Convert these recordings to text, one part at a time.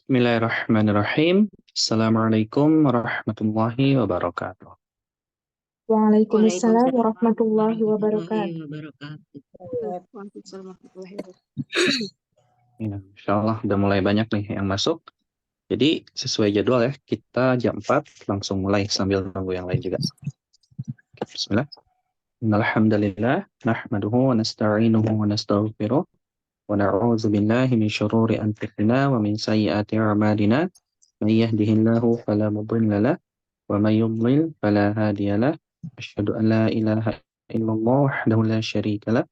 Bismillahirrahmanirrahim. Assalamualaikum warahmatullahi wabarakatuh. Waalaikumsalam Waalaikumsalam warahmatullahi warahmatullahi wabarakatuh. wabarakatuh. Waalaikumsalam warahmatullahi wabarakatuh. Ya, insya Allah udah mulai banyak nih yang masuk. Jadi sesuai jadwal ya, kita jam 4 langsung mulai sambil nunggu yang lain juga. Bismillah. Innalhamdalillah, nahmaduhu wa nasta'inuhu wa nastaghfiruh. Wa na'udzu billahi min syururi anfusina wa min sayyiati a'malina. May yahdihillahu fala mudilla lahu wa may yudlil fala hadiya lahu. Asyhadu an la ilaha illallah wahdahu la syarika lahu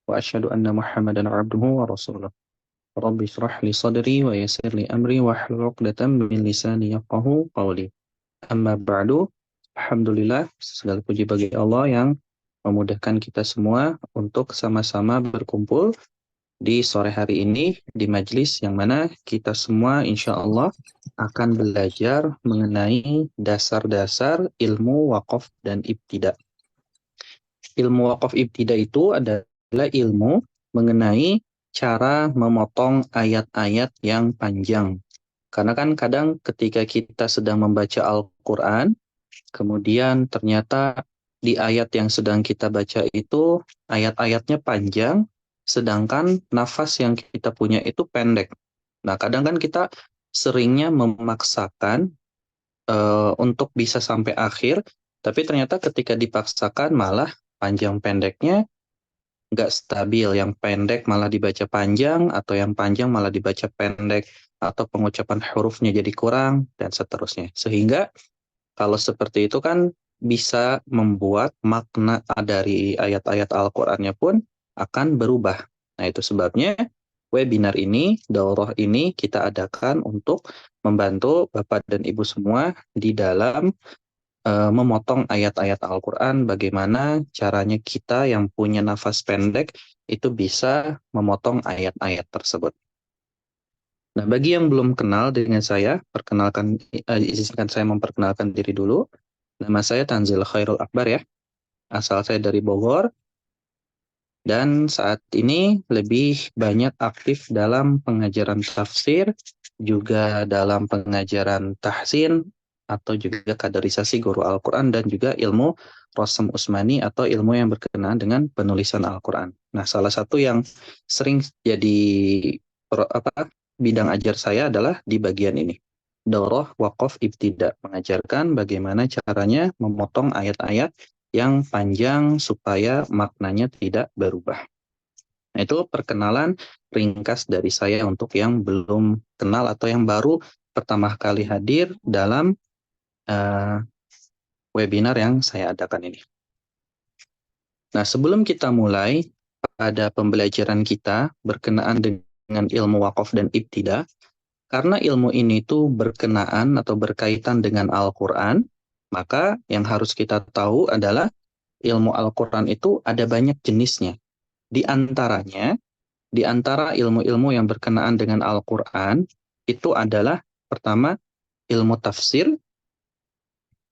wa asyhadu anna Muhammadan 'abduhu wa rasuluh. Rabbi shrah li sadri wa yassir li amri wahlul 'uqdatam min lisani yafqahu qawli. Amma ba'du. Alhamdulillah, segala puji bagi Allah yang memudahkan kita semua untuk sama-sama berkumpul di sore hari ini di majelis yang mana kita semua insya Allah akan belajar mengenai dasar-dasar ilmu waqaf dan ibtida. Ilmu waqaf ibtida itu adalah ilmu mengenai cara memotong ayat-ayat yang panjang. Karena kan kadang ketika kita sedang membaca Al-Quran, kemudian ternyata di ayat yang sedang kita baca itu ayat-ayatnya panjang, sedangkan nafas yang kita punya itu pendek. Nah, kadang kan kita seringnya memaksakan untuk bisa sampai akhir, tapi ternyata ketika dipaksakan malah panjang pendeknya nggak stabil. Yang pendek malah dibaca panjang, atau yang panjang malah dibaca pendek, atau pengucapan hurufnya jadi kurang, dan seterusnya. Sehingga kalau seperti itu kan bisa membuat makna dari ayat-ayat Al-Qur'annya pun akan berubah. Nah, itu sebabnya webinar ini, daurah ini kita adakan untuk membantu Bapak dan Ibu semua di dalam memotong ayat-ayat Al-Quran, bagaimana caranya kita yang punya nafas pendek itu bisa memotong ayat-ayat tersebut. Nah, bagi yang belum kenal dengan saya, izinkan saya memperkenalkan diri dulu. Nama saya Tanzil Khairul Akbar ya. Asal saya dari Bogor. Dan saat ini lebih banyak aktif dalam pengajaran tafsir, juga dalam pengajaran tahsin, atau juga kaderisasi guru Al-Quran, dan juga ilmu Rasam Usmani atau ilmu yang berkenaan dengan penulisan Al-Quran. Nah, salah satu yang sering jadi bidang ajar saya adalah di bagian ini. Daurah Waqaf Ibtida, mengajarkan bagaimana caranya memotong ayat-ayat yang panjang supaya maknanya tidak berubah. Nah, itu perkenalan ringkas dari saya untuk yang belum kenal atau yang baru pertama kali hadir dalam webinar yang saya adakan ini. Nah, sebelum kita mulai pada pembelajaran kita berkenaan dengan ilmu waqaf dan ibtida, karena ilmu ini tuh berkenaan atau berkaitan dengan Al-Quran, maka yang harus kita tahu adalah ilmu Al-Quran itu ada banyak jenisnya. Di antaranya, di antara ilmu-ilmu yang berkenaan dengan Al-Quran, itu adalah pertama ilmu tafsir,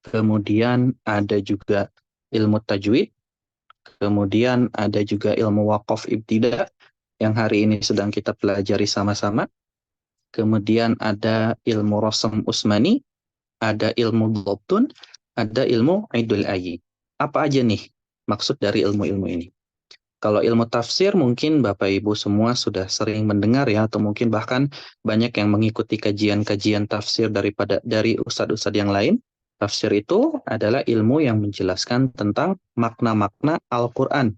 kemudian ada juga ilmu tajwid, kemudian ada juga ilmu waqaf ibtida, yang hari ini sedang kita pelajari sama-sama. Kemudian ada ilmu Rasam Usmani, ada ilmu Dhabtun, ada ilmu Aidul Ayyi. Apa aja nih maksud dari ilmu-ilmu ini? Kalau ilmu tafsir mungkin Bapak Ibu semua sudah sering mendengar ya, atau mungkin bahkan banyak yang mengikuti kajian-kajian tafsir dari ustadz-ustadz yang lain. Tafsir itu adalah ilmu yang menjelaskan tentang makna-makna Al-Quran.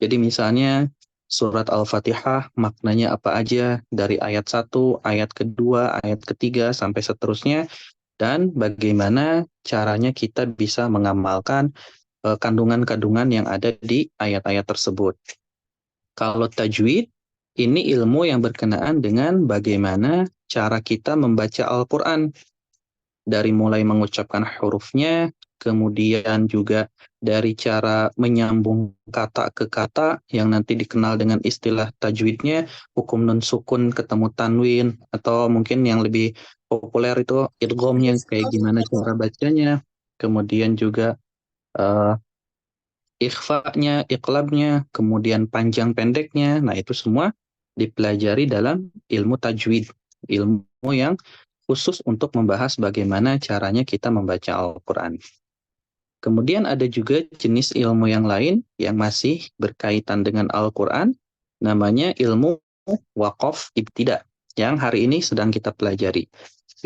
Jadi misalnya surat Al-Fatihah maknanya apa aja dari ayat 1, ayat kedua, ayat ketiga, sampai seterusnya. Dan bagaimana caranya kita bisa mengamalkan kandungan-kandungan yang ada di ayat-ayat tersebut. Kalau tajwid, ini ilmu yang berkenaan dengan bagaimana cara kita membaca Al-Quran. Dari mulai mengucapkan hurufnya, kemudian juga dari cara menyambung kata ke kata yang nanti dikenal dengan istilah tajwidnya, hukum nun sukun ketemu tanwin, atau mungkin yang lebih populer itu idghamnya, kayak gimana cara bacanya, kemudian juga ikhfa'nya, iqlabnya, kemudian panjang pendeknya. Nah, itu semua dipelajari dalam ilmu tajwid. ilmu yang khusus untuk membahas bagaimana caranya kita membaca Al-Quran. Kemudian ada juga jenis ilmu yang lain yang masih berkaitan dengan Al-Quran, namanya ilmu waqaf ibtida, yang hari ini sedang kita pelajari.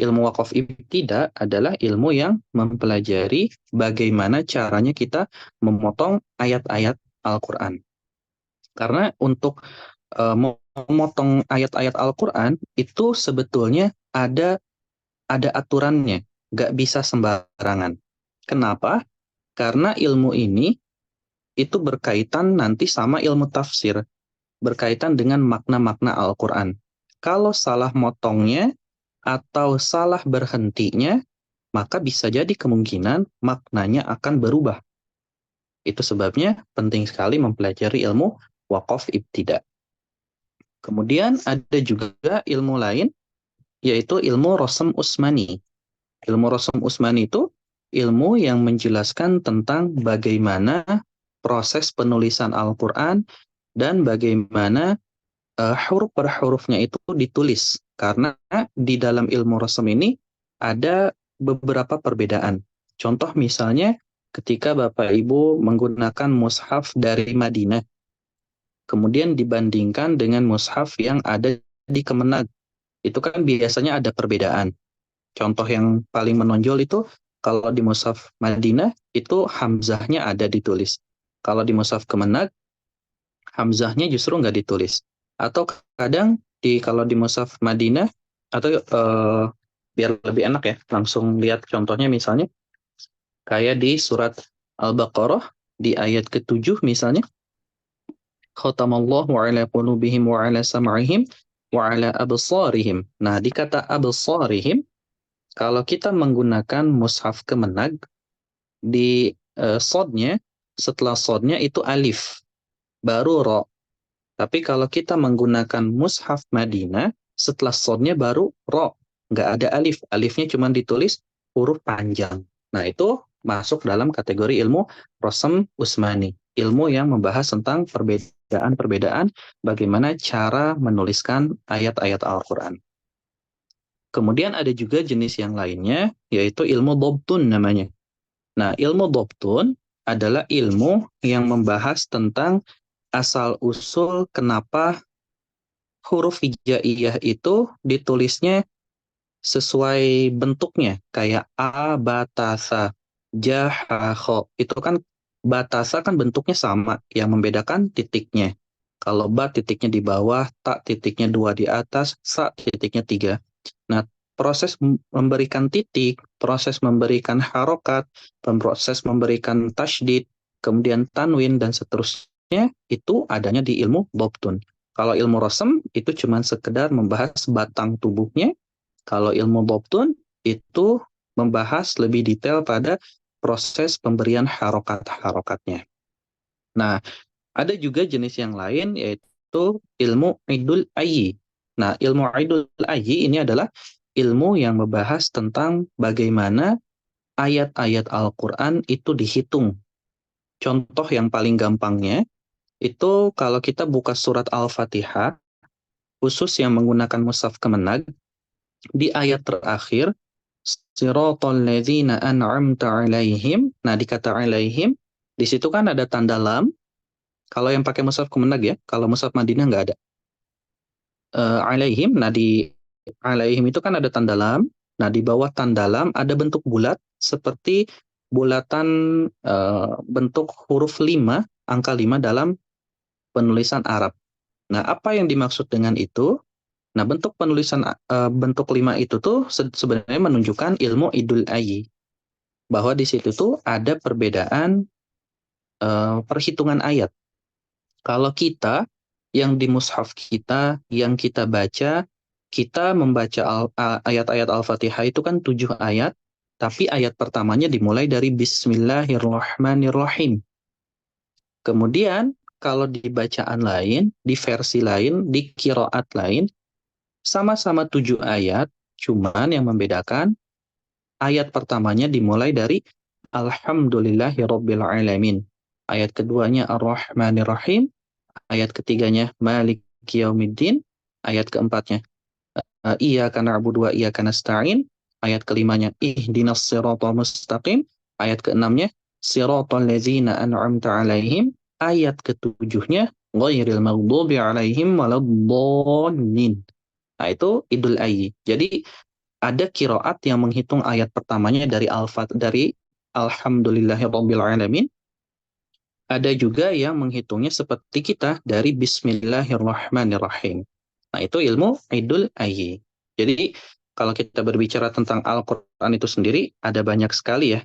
Ilmu waqaf ibtida adalah ilmu yang mempelajari bagaimana caranya kita memotong ayat-ayat Al-Quran. Karena untuk memotong ayat-ayat Al-Quran itu sebetulnya ada aturannya, nggak bisa sembarangan. Kenapa? Karena ilmu ini itu berkaitan nanti sama ilmu tafsir, berkaitan dengan makna-makna Al-Quran. Kalau salah motongnya atau salah berhentinya, maka bisa jadi kemungkinan maknanya akan berubah. Itu sebabnya penting sekali mempelajari ilmu waqaf ibtida. Kemudian ada juga ilmu lain, yaitu ilmu Rasm Utsmani. Ilmu Rasm Utsmani itu ilmu yang menjelaskan tentang bagaimana proses penulisan Al-Quran dan bagaimana huruf per hurufnya itu ditulis. Karena di dalam ilmu Rasm ini ada beberapa perbedaan. Contoh misalnya ketika Bapak Ibu menggunakan mushaf dari Madinah, kemudian dibandingkan dengan mushaf yang ada di Kemenag, itu kan biasanya ada perbedaan. Contoh yang paling menonjol itu kalau di mushaf Madinah itu hamzahnya ada ditulis. Kalau di mushaf Kemenag hamzahnya justru nggak ditulis. Atau kadang kalau di mushaf Madinah atau biar lebih enak ya, langsung lihat contohnya misalnya kayak di surat Al-Baqarah di ayat ke-7 misalnya, khatamallahu ala qulubihim wa ala sam'ihim wa ala absarihim. Nah, di kata absarihim, kalau kita menggunakan mushaf Kemenag, di sodnya, setelah sodnya itu alif, baru ro. Tapi kalau kita menggunakan mushaf Madinah, setelah sodnya baru ro. Nggak ada alif. Alifnya cuma ditulis huruf panjang. Nah, itu masuk dalam kategori ilmu Rasm Utsmani. Ilmu yang membahas tentang perbedaan-perbedaan bagaimana cara menuliskan ayat-ayat Al-Quran. Kemudian ada juga jenis yang lainnya, yaitu ilmu Dhabtun namanya. Nah, ilmu Dhabtun adalah ilmu yang membahas tentang asal-usul kenapa huruf hijaiyah itu ditulisnya sesuai bentuknya. Kayak A, batasa, ja, ha, kho. Itu kan batasa kan bentuknya sama, yang membedakan titiknya. Kalau ba titiknya di bawah, ta titiknya 2 di atas, sa titiknya 3. Nah, proses memberikan titik, proses memberikan harokat, proses memberikan tasydid, kemudian tanwin, dan seterusnya, itu adanya di ilmu Dhabtun. Kalau ilmu Rasm, itu cuma sekedar membahas batang tubuhnya. Kalau ilmu Dhabtun, itu membahas lebih detail pada proses pemberian harokat-harokatnya. Nah, ada juga jenis yang lain, yaitu ilmu Idul Ayyi. Nah, ilmu Idul Ayyi ini adalah ilmu yang membahas tentang bagaimana ayat-ayat Al-Quran itu dihitung. Contoh yang paling gampangnya, itu kalau kita buka surat Al-Fatihah, khusus yang menggunakan mushaf Kemenag, di ayat terakhir, Siratal ladzina an'amta alaihim. Nah, di kata alaihim, di situ kan ada tanda lam. Kalau yang pakai mushaf Kemenag ya, kalau mushaf Madinah nggak ada. Alaihim, nah di alaihim itu kan ada tanda lam. Nah, di bawah tanda lam ada bentuk bulat seperti bulatan bentuk huruf 5, angka 5 dalam penulisan Arab. Nah, apa yang dimaksud dengan itu? Nah, bentuk penulisan bentuk 5 itu tuh sebenarnya menunjukkan ilmu Idul Ayyi. Bahwa di situ tuh ada perbedaan perhitungan ayat. Kalau kita yang di mushaf kita, yang kita baca, kita membaca ayat-ayat Al-Fatihah itu kan 7 ayat, tapi ayat pertamanya dimulai dari Bismillahirrahmanirrahim. Kemudian kalau di bacaan lain, di versi lain, di qiraat lain, sama-sama 7 ayat, cuman yang membedakan ayat pertamanya dimulai dari Alhamdulillahirrabbilalamin. Ayat keduanya Ar-Rahmanir-Rahim. Ayat ketiganya Maliki Yaumiddin. Ayat keempatnya iyyaka na'budu wa iyyaka nasta'in. Ayat kelimanya ihdinas siratal mustaqim. Ayat keenamnya siratal ladzina an'amta 'alaihim. Ayat ketujuhnya ghairil maghdubi 'alaihim waladdallin. Nah, itu Idul Ayyi. Jadi ada qiraat yang menghitung ayat pertamanya dari Alhamdulillahirabbil alamin. Ada juga yang menghitungnya seperti kita dari Bismillahirrahmanirrahim. Nah, itu ilmu Idul Ayyi. Jadi, kalau kita berbicara tentang Al-Quran itu sendiri, ada banyak sekali ya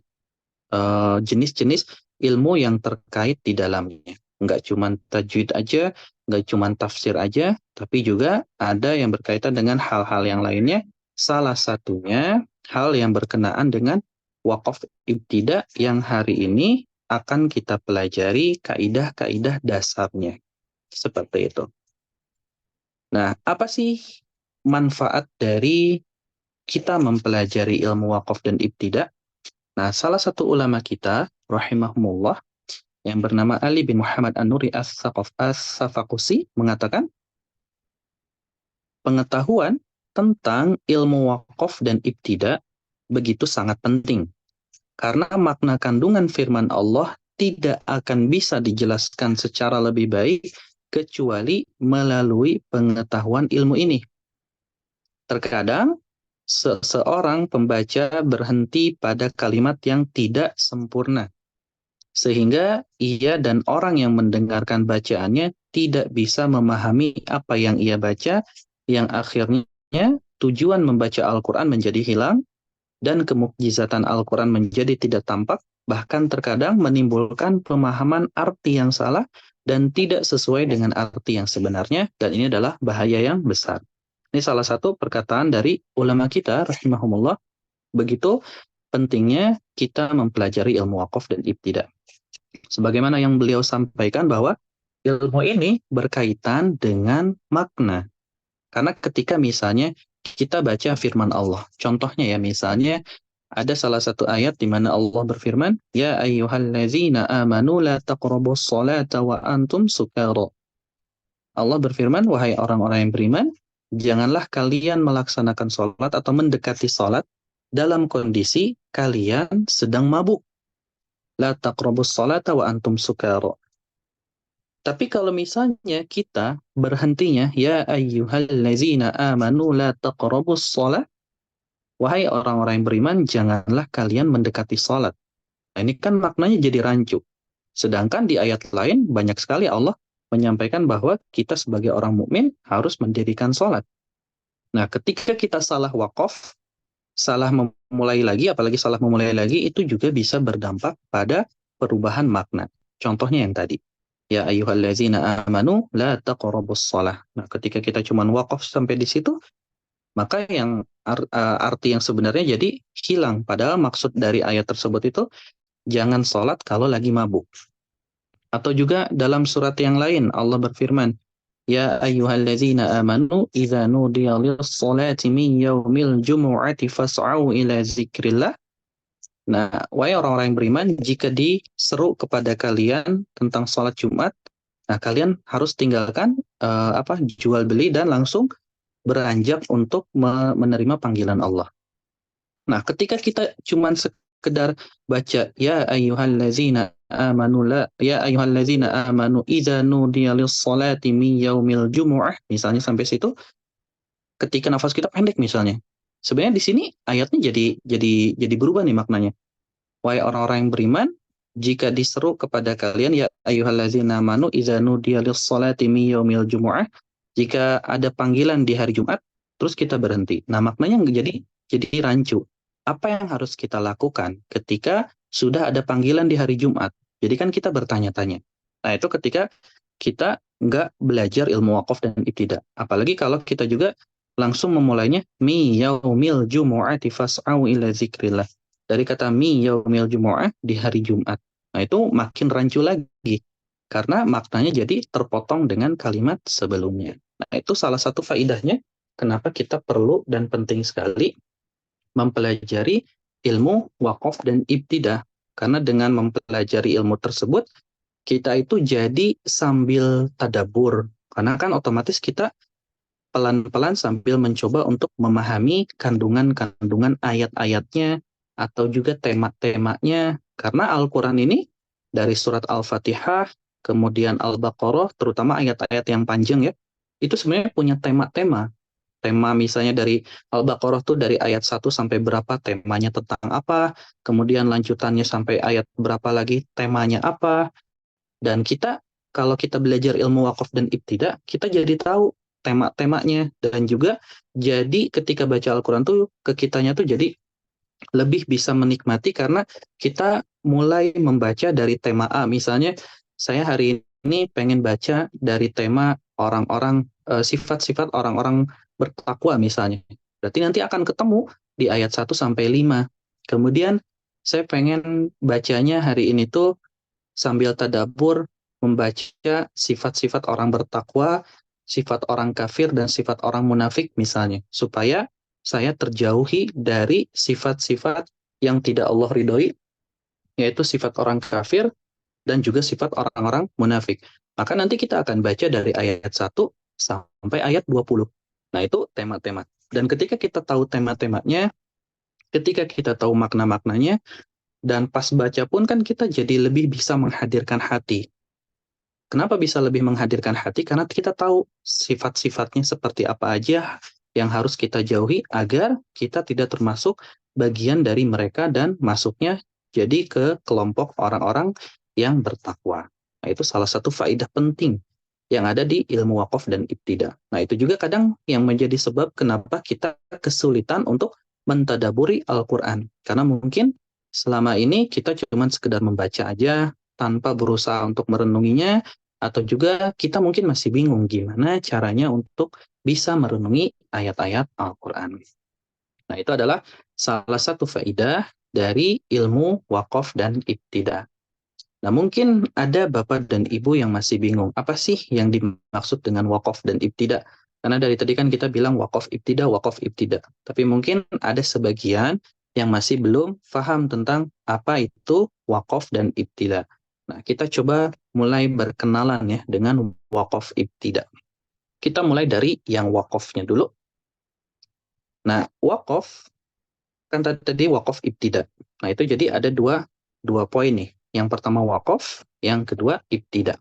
jenis-jenis ilmu yang terkait di dalamnya. Nggak cuma tajwid aja, nggak cuma tafsir aja, tapi juga ada yang berkaitan dengan hal-hal yang lainnya. Salah satunya hal yang berkenaan dengan wakaf ibtida yang hari ini akan kita pelajari kaidah-kaidah dasarnya. Seperti itu. Nah, apa sih manfaat dari kita mempelajari ilmu wakaf dan ibtida? Nah, salah satu ulama kita, rahimahumullah, yang bernama Ali bin Muhammad An-Nuri As-Safaqusi mengatakan, pengetahuan tentang ilmu wakaf dan ibtida begitu sangat penting. Karena makna kandungan firman Allah tidak akan bisa dijelaskan secara lebih baik kecuali melalui pengetahuan ilmu ini. Terkadang, seseorang pembaca berhenti pada kalimat yang tidak sempurna, sehingga ia dan orang yang mendengarkan bacaannya tidak bisa memahami apa yang ia baca, yang akhirnya tujuan membaca Al-Quran menjadi hilang, dan kemukjizatan Al-Quran menjadi tidak tampak, bahkan terkadang menimbulkan pemahaman arti yang salah dan tidak sesuai dengan arti yang sebenarnya, dan ini adalah bahaya yang besar. Ini salah satu perkataan dari ulama kita, rahimahumullah, begitu pentingnya kita mempelajari ilmu wakaf dan ibtida. Sebagaimana yang beliau sampaikan bahwa ilmu ini berkaitan dengan makna. Karena ketika misalnya kita baca firman Allah, contohnya ya misalnya ada salah satu ayat di mana Allah berfirman, Ya ayyuhallazina amanu la taqrabus salata wa antum sukara. Allah berfirman, wahai orang-orang yang beriman, janganlah kalian melaksanakan sholat atau mendekati sholat dalam kondisi kalian sedang mabuk. La taqrabus salata wa antum sukara. Tapi kalau misalnya kita berhentinya, ya ayyuhallazina amanu la taqrabus shalah, wahai orang-orang yang beriman, janganlah kalian mendekati salat. Nah, ini kan maknanya jadi rancu. Sedangkan di ayat lain banyak sekali Allah menyampaikan bahwa kita sebagai orang mukmin harus mendirikan salat. Nah, ketika kita salah wakaf, salah memulai lagi, apalagi salah memulai lagi, itu juga bisa berdampak pada perubahan makna. Contohnya yang tadi. Ya ayyuhallazina amanu la taqrabus shalah. Nah, ketika kita cuma wakaf sampai di situ, maka yang arti yang sebenarnya jadi hilang. Padahal maksud dari ayat tersebut itu jangan sholat kalau lagi mabuk. Atau juga dalam surat yang lain Allah berfirman, Ya ayyuhallazina amanu idza nudiya lis-sholati min yaumil jumu'ati fas'au ila zikrillah. Nah, wahai orang-orang yang beriman, jika diseru kepada kalian tentang sholat Jumat, nah kalian harus tinggalkan jual beli dan langsung beranjak untuk menerima panggilan Allah. Nah, ketika kita cuma sekedar baca ya ayyuhallazina amanu idza nudiya lis-sholati min yaumil jumu'ah, misalnya sampai situ, ketika nafas kita pendek misalnya. Sebenarnya di sini ayatnya jadi berubah nih maknanya. Wahai orang-orang yang beriman, jika diseru kepada kalian ya ayyuhallazina amanu idza nudiya lis-sholati min yaumil jumu'ah, jika ada panggilan di hari Jumat, terus kita berhenti. Nah, maknanya jadi rancu. Apa yang harus kita lakukan ketika sudah ada panggilan di hari Jumat? Jadi kan kita bertanya-tanya. Nah, itu ketika kita nggak belajar ilmu wakaf dan ibtida. Apalagi kalau kita juga langsung memulainya mi yaumil jumu'ati fas'au ila zikrillah. Dari kata mi yaumil jumu'ah, di hari Jumat. Nah, itu makin rancu lagi. Karena maknanya jadi terpotong dengan kalimat sebelumnya. Nah, itu salah satu faidahnya kenapa kita perlu dan penting sekali mempelajari ilmu wakaf dan ibtidah. Karena dengan mempelajari ilmu tersebut, kita itu jadi sambil tadabur. Karena kan otomatis kita pelan-pelan sambil mencoba untuk memahami kandungan-kandungan ayat-ayatnya atau juga tema-temanya. Karena Al-Quran ini dari surat Al-Fatihah, kemudian Al-Baqarah, terutama ayat-ayat yang panjang ya, itu sebenarnya punya tema-tema. Tema misalnya dari Al-Baqarah tuh dari ayat 1 sampai berapa temanya tentang apa, kemudian lanjutannya sampai ayat berapa lagi temanya apa. Dan kita kalau kita belajar ilmu wakaf dan ibtidah, kita jadi tahu tema-temanya dan juga jadi ketika baca Al-Quran tuh ke kitanya tuh jadi lebih bisa menikmati karena kita mulai membaca dari tema A. Misalnya saya hari ini pengen baca dari tema orang-orang sifat-sifat orang-orang bertakwa misalnya. Berarti nanti akan ketemu di ayat 1 sampai 5. Kemudian saya pengen bacanya hari ini tuh sambil tadabur membaca sifat-sifat orang bertakwa, sifat orang kafir, dan sifat orang munafik misalnya. Supaya saya terjauhi dari sifat-sifat yang tidak Allah ridhoi, yaitu sifat orang kafir dan juga sifat orang-orang munafik. Maka nanti kita akan baca dari ayat 1 sampai ayat 20. Nah, itu tema-tema. Dan ketika kita tahu tema-temanya, ketika kita tahu makna-maknanya, dan pas baca pun kan kita jadi lebih bisa menghadirkan hati. Kenapa bisa lebih menghadirkan hati? Karena kita tahu sifat-sifatnya seperti apa aja yang harus kita jauhi agar kita tidak termasuk bagian dari mereka dan masuknya jadi ke kelompok orang-orang yang bertakwa. Nah, itu salah satu faedah penting yang ada di ilmu wakaf dan ibtidah. Nah, itu juga kadang yang menjadi sebab kenapa kita kesulitan untuk mentadaburi Al-Quran. Karena mungkin selama ini kita cuma sekedar membaca aja tanpa berusaha untuk merenunginya, atau juga kita mungkin masih bingung gimana caranya untuk bisa merenungi ayat-ayat Al-Quran. Nah, itu adalah salah satu faedah dari ilmu wakaf dan ibtidah. Nah, mungkin ada Bapak dan Ibu yang masih bingung, apa sih yang dimaksud dengan wakaf dan ibtidah? Karena dari tadi kan kita bilang wakaf ibtidah, wakaf ibtidah. Tapi mungkin ada sebagian yang masih belum paham tentang apa itu wakaf dan ibtidah. Nah, kita coba mulai berkenalan ya dengan wakaf ibtidah. Kita mulai dari yang wakafnya dulu. Nah, wakaf kan tadi wakaf ibtidah. Nah, itu jadi ada dua poin nih. Yang pertama wakaf, yang kedua ibtidah.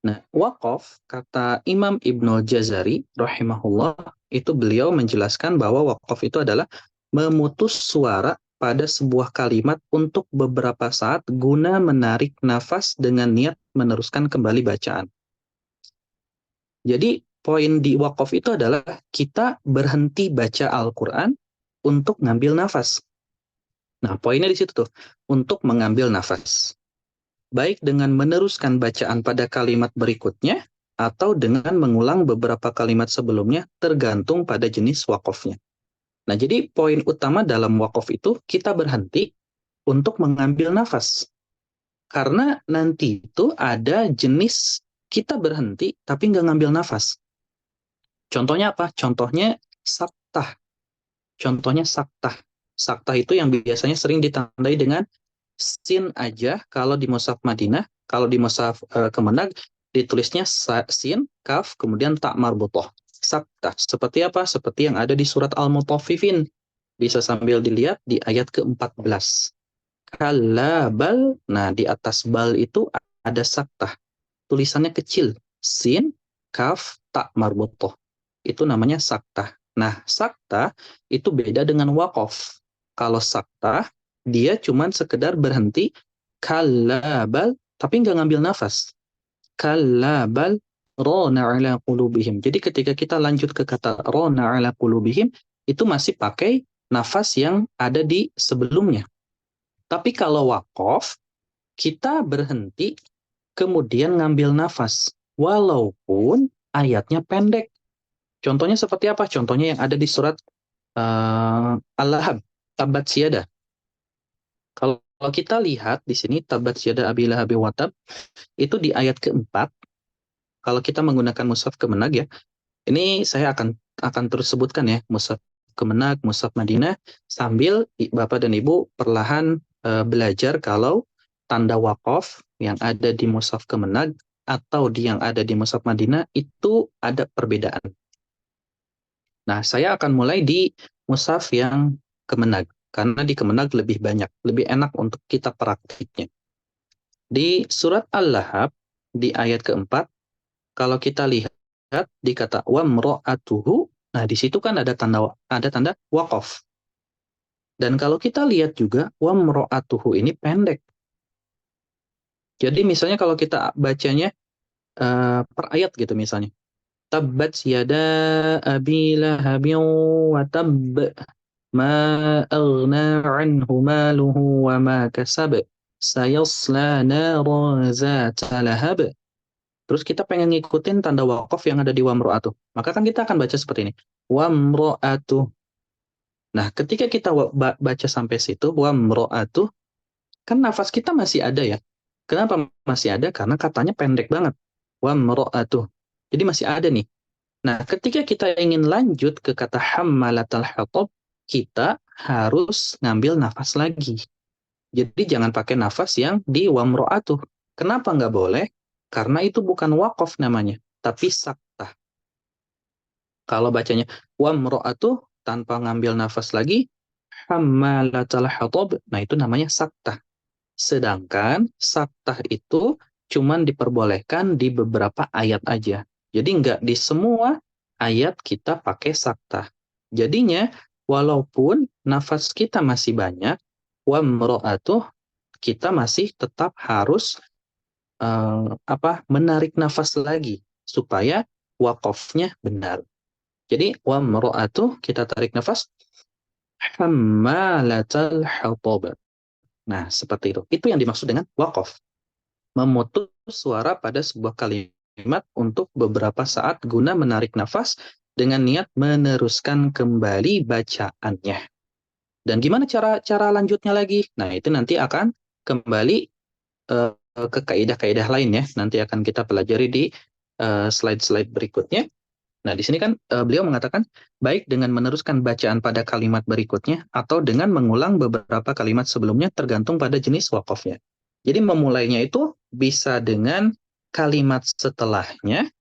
Nah, wakaf kata Imam Ibnul Jazari rahimahullah, itu beliau menjelaskan bahwa wakaf itu adalah memutus suara pada sebuah kalimat untuk beberapa saat guna menarik nafas dengan niat meneruskan kembali bacaan. Jadi poin di wakaf itu adalah kita berhenti baca Al-Quran untuk ngambil nafas. Nah, poinnya di situ tuh, untuk mengambil nafas. Baik dengan meneruskan bacaan pada kalimat berikutnya, atau dengan mengulang beberapa kalimat sebelumnya, tergantung pada jenis wakafnya. Nah, jadi poin utama dalam wakaf itu, kita berhenti untuk mengambil nafas. Karena nanti itu ada jenis kita berhenti, tapi nggak ngambil nafas. Contohnya apa? Contohnya saktah. Contohnya saktah. Saktah itu yang biasanya sering ditandai dengan sin aja kalau di mushaf Madinah, kalau di mushaf Kemenag ditulisnya sin, kaf, kemudian tak marbutoh. Saktah. Seperti apa? Seperti yang ada di surat Al-Mutaffifin. Bisa sambil dilihat di ayat ke-14. Kalla bal, nah di atas bal itu ada saktah. Tulisannya kecil. Sin, kaf, tak marbutoh. Itu namanya saktah. Nah, saktah itu beda dengan wakaf. Kalau saktah, dia cuma sekedar berhenti kalabal, tapi nggak ngambil nafas. Kalabal rona ala qulubihim. Jadi ketika kita lanjut ke kata rona ala qulubihim, itu masih pakai nafas yang ada di sebelumnya. Tapi kalau wakaf, kita berhenti kemudian ngambil nafas. Walaupun ayatnya pendek. Contohnya seperti apa? Contohnya yang ada di surat Al-Lahab, Tabat Siada. Kalau kita lihat di sini Tabat Siada Abi Lahab wa Tab, itu di ayat keempat. Kalau kita menggunakan mushaf Kemenag ya, ini saya akan terus sebutkan ya, mushaf Kemenag, mushaf Madinah, sambil Bapak dan Ibu perlahan belajar kalau tanda wakaf yang ada di mushaf Kemenag atau yang ada di mushaf Madinah itu ada perbedaan. Nah, saya akan mulai di mushaf yang Kemenag. Karena di Kemenag lebih banyak, lebih enak untuk kita praktiknya. Di surat Al-Lahab, di ayat keempat, kalau kita lihat di kata wamro'atuhu, nah di situ kan ada tanda waqaf. Dan kalau kita lihat juga wamro'atuhu ini pendek. Jadi misalnya kalau kita bacanya per ayat gitu misalnya. Tabbat yada abi lahabin wa tabb ma aghna anhu maluhu wa ma kasab sayasla nara zata lahab. Terus kita pengen ngikutin tanda wakaf yang ada di wamro'atuh. Maka kan kita akan baca seperti ini. Wamro'atuh. Nah, ketika kita baca sampai situ, wamro'atuh, kan nafas kita masih ada ya. Kenapa masih ada? Karena katanya pendek banget. Wamro'atuh. Jadi masih ada nih. Nah, ketika kita ingin lanjut ke kata hammalatal hatab, kita harus ngambil nafas lagi. Jadi jangan pakai nafas yang di wamro'atuh. Kenapa nggak boleh? Karena itu bukan waqaf namanya, tapi saktah. Kalau bacanya wamro'atuh tanpa ngambil nafas lagi, hammalatal hatab, nah itu namanya saktah. Sedangkan saktah itu cuman diperbolehkan di beberapa ayat aja. Jadi nggak di semua ayat kita pakai saktah. Jadinya walaupun nafas kita masih banyak, wamro'atuh kita masih tetap harus menarik nafas lagi supaya wakofnya benar. Jadi wamro'atuh kita tarik nafas hammalatal hatab. Nah, seperti itu. Itu yang dimaksud dengan wakof. Memutus suara pada sebuah kalimat untuk beberapa saat guna menarik nafas dengan niat meneruskan kembali bacaannya. Dan gimana cara lanjutnya lagi? Nah, itu nanti akan kembali ke kaidah-kaidah lain ya. Nanti akan kita pelajari di slide-slide berikutnya. Nah, di sini kan beliau mengatakan baik dengan meneruskan bacaan pada kalimat berikutnya atau dengan mengulang beberapa kalimat sebelumnya tergantung pada jenis wakofnya. Jadi memulainya itu bisa dengan kalimat setelahnya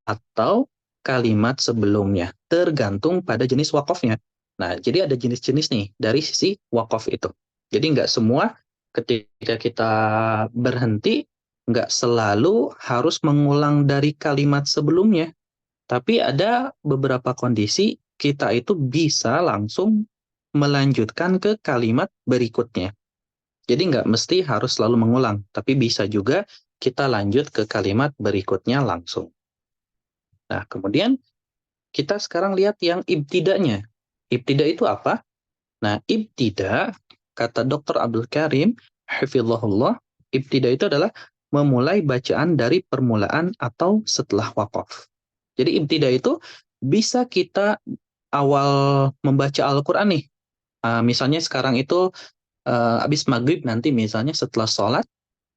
atau kalimat sebelumnya, tergantung pada jenis wakofnya. Nah, jadi ada jenis-jenis nih dari sisi wakof itu. Jadi nggak semua ketika kita berhenti, nggak selalu harus mengulang dari kalimat sebelumnya. Tapi ada beberapa kondisi kita itu bisa langsung melanjutkan ke kalimat berikutnya. Jadi nggak mesti harus selalu mengulang, tapi bisa juga kita lanjut ke kalimat berikutnya langsung. Nah, kemudian kita sekarang lihat yang ibtidanya. Ibtida itu apa? Nah, ibtida, kata Dr. Abdul Karim, hafizahullah, ibtida itu adalah memulai bacaan dari permulaan atau setelah waqaf. Jadi ibtida itu bisa kita awal membaca Al-Quran nih. Misalnya sekarang itu habis maghrib nanti misalnya setelah sholat,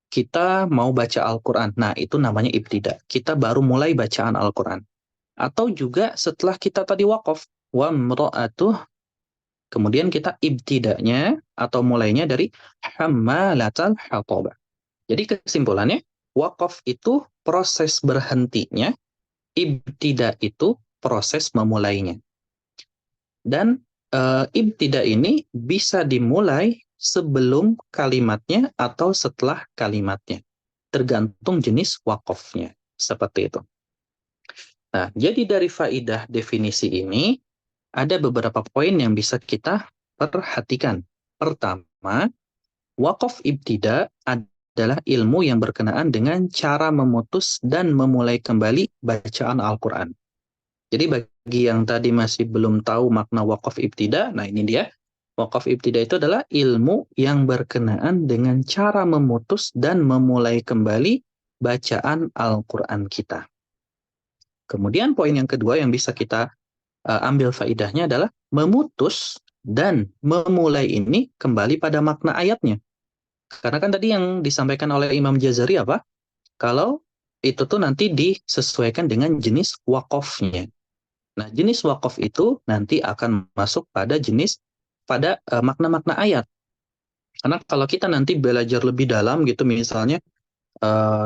kita mau baca Al-Quran. Nah, itu namanya ibtida. Kita baru mulai bacaan Al-Quran. Atau juga setelah kita tadi waqaf, wamro'atuh, kemudian kita ibtidanya atau mulainya dari hammalatal hatab. Jadi kesimpulannya, waqaf itu proses berhentinya, ibtida itu proses memulainya. Dan ibtida ini bisa dimulai sebelum kalimatnya atau setelah kalimatnya. Tergantung jenis waqafnya. Seperti itu. Nah, jadi dari faidah definisi ini, ada beberapa poin yang bisa kita perhatikan. Pertama, waqaf ibtida adalah ilmu yang berkenaan dengan cara memutus dan memulai kembali bacaan Al-Quran. Jadi bagi yang tadi masih belum tahu makna waqaf ibtida, nah ini dia. Waqaf ibtida itu adalah ilmu yang berkenaan dengan cara memutus dan memulai kembali bacaan Al-Quran kita. Kemudian poin yang kedua yang bisa kita ambil faidahnya adalah memutus dan memulai ini kembali pada makna ayatnya. Karena kan tadi yang disampaikan oleh Imam Jazari apa? Kalau itu tuh nanti disesuaikan dengan jenis waqafnya. Nah, jenis waqaf itu nanti akan masuk pada makna-makna ayat. Karena kalau kita nanti belajar lebih dalam gitu misalnya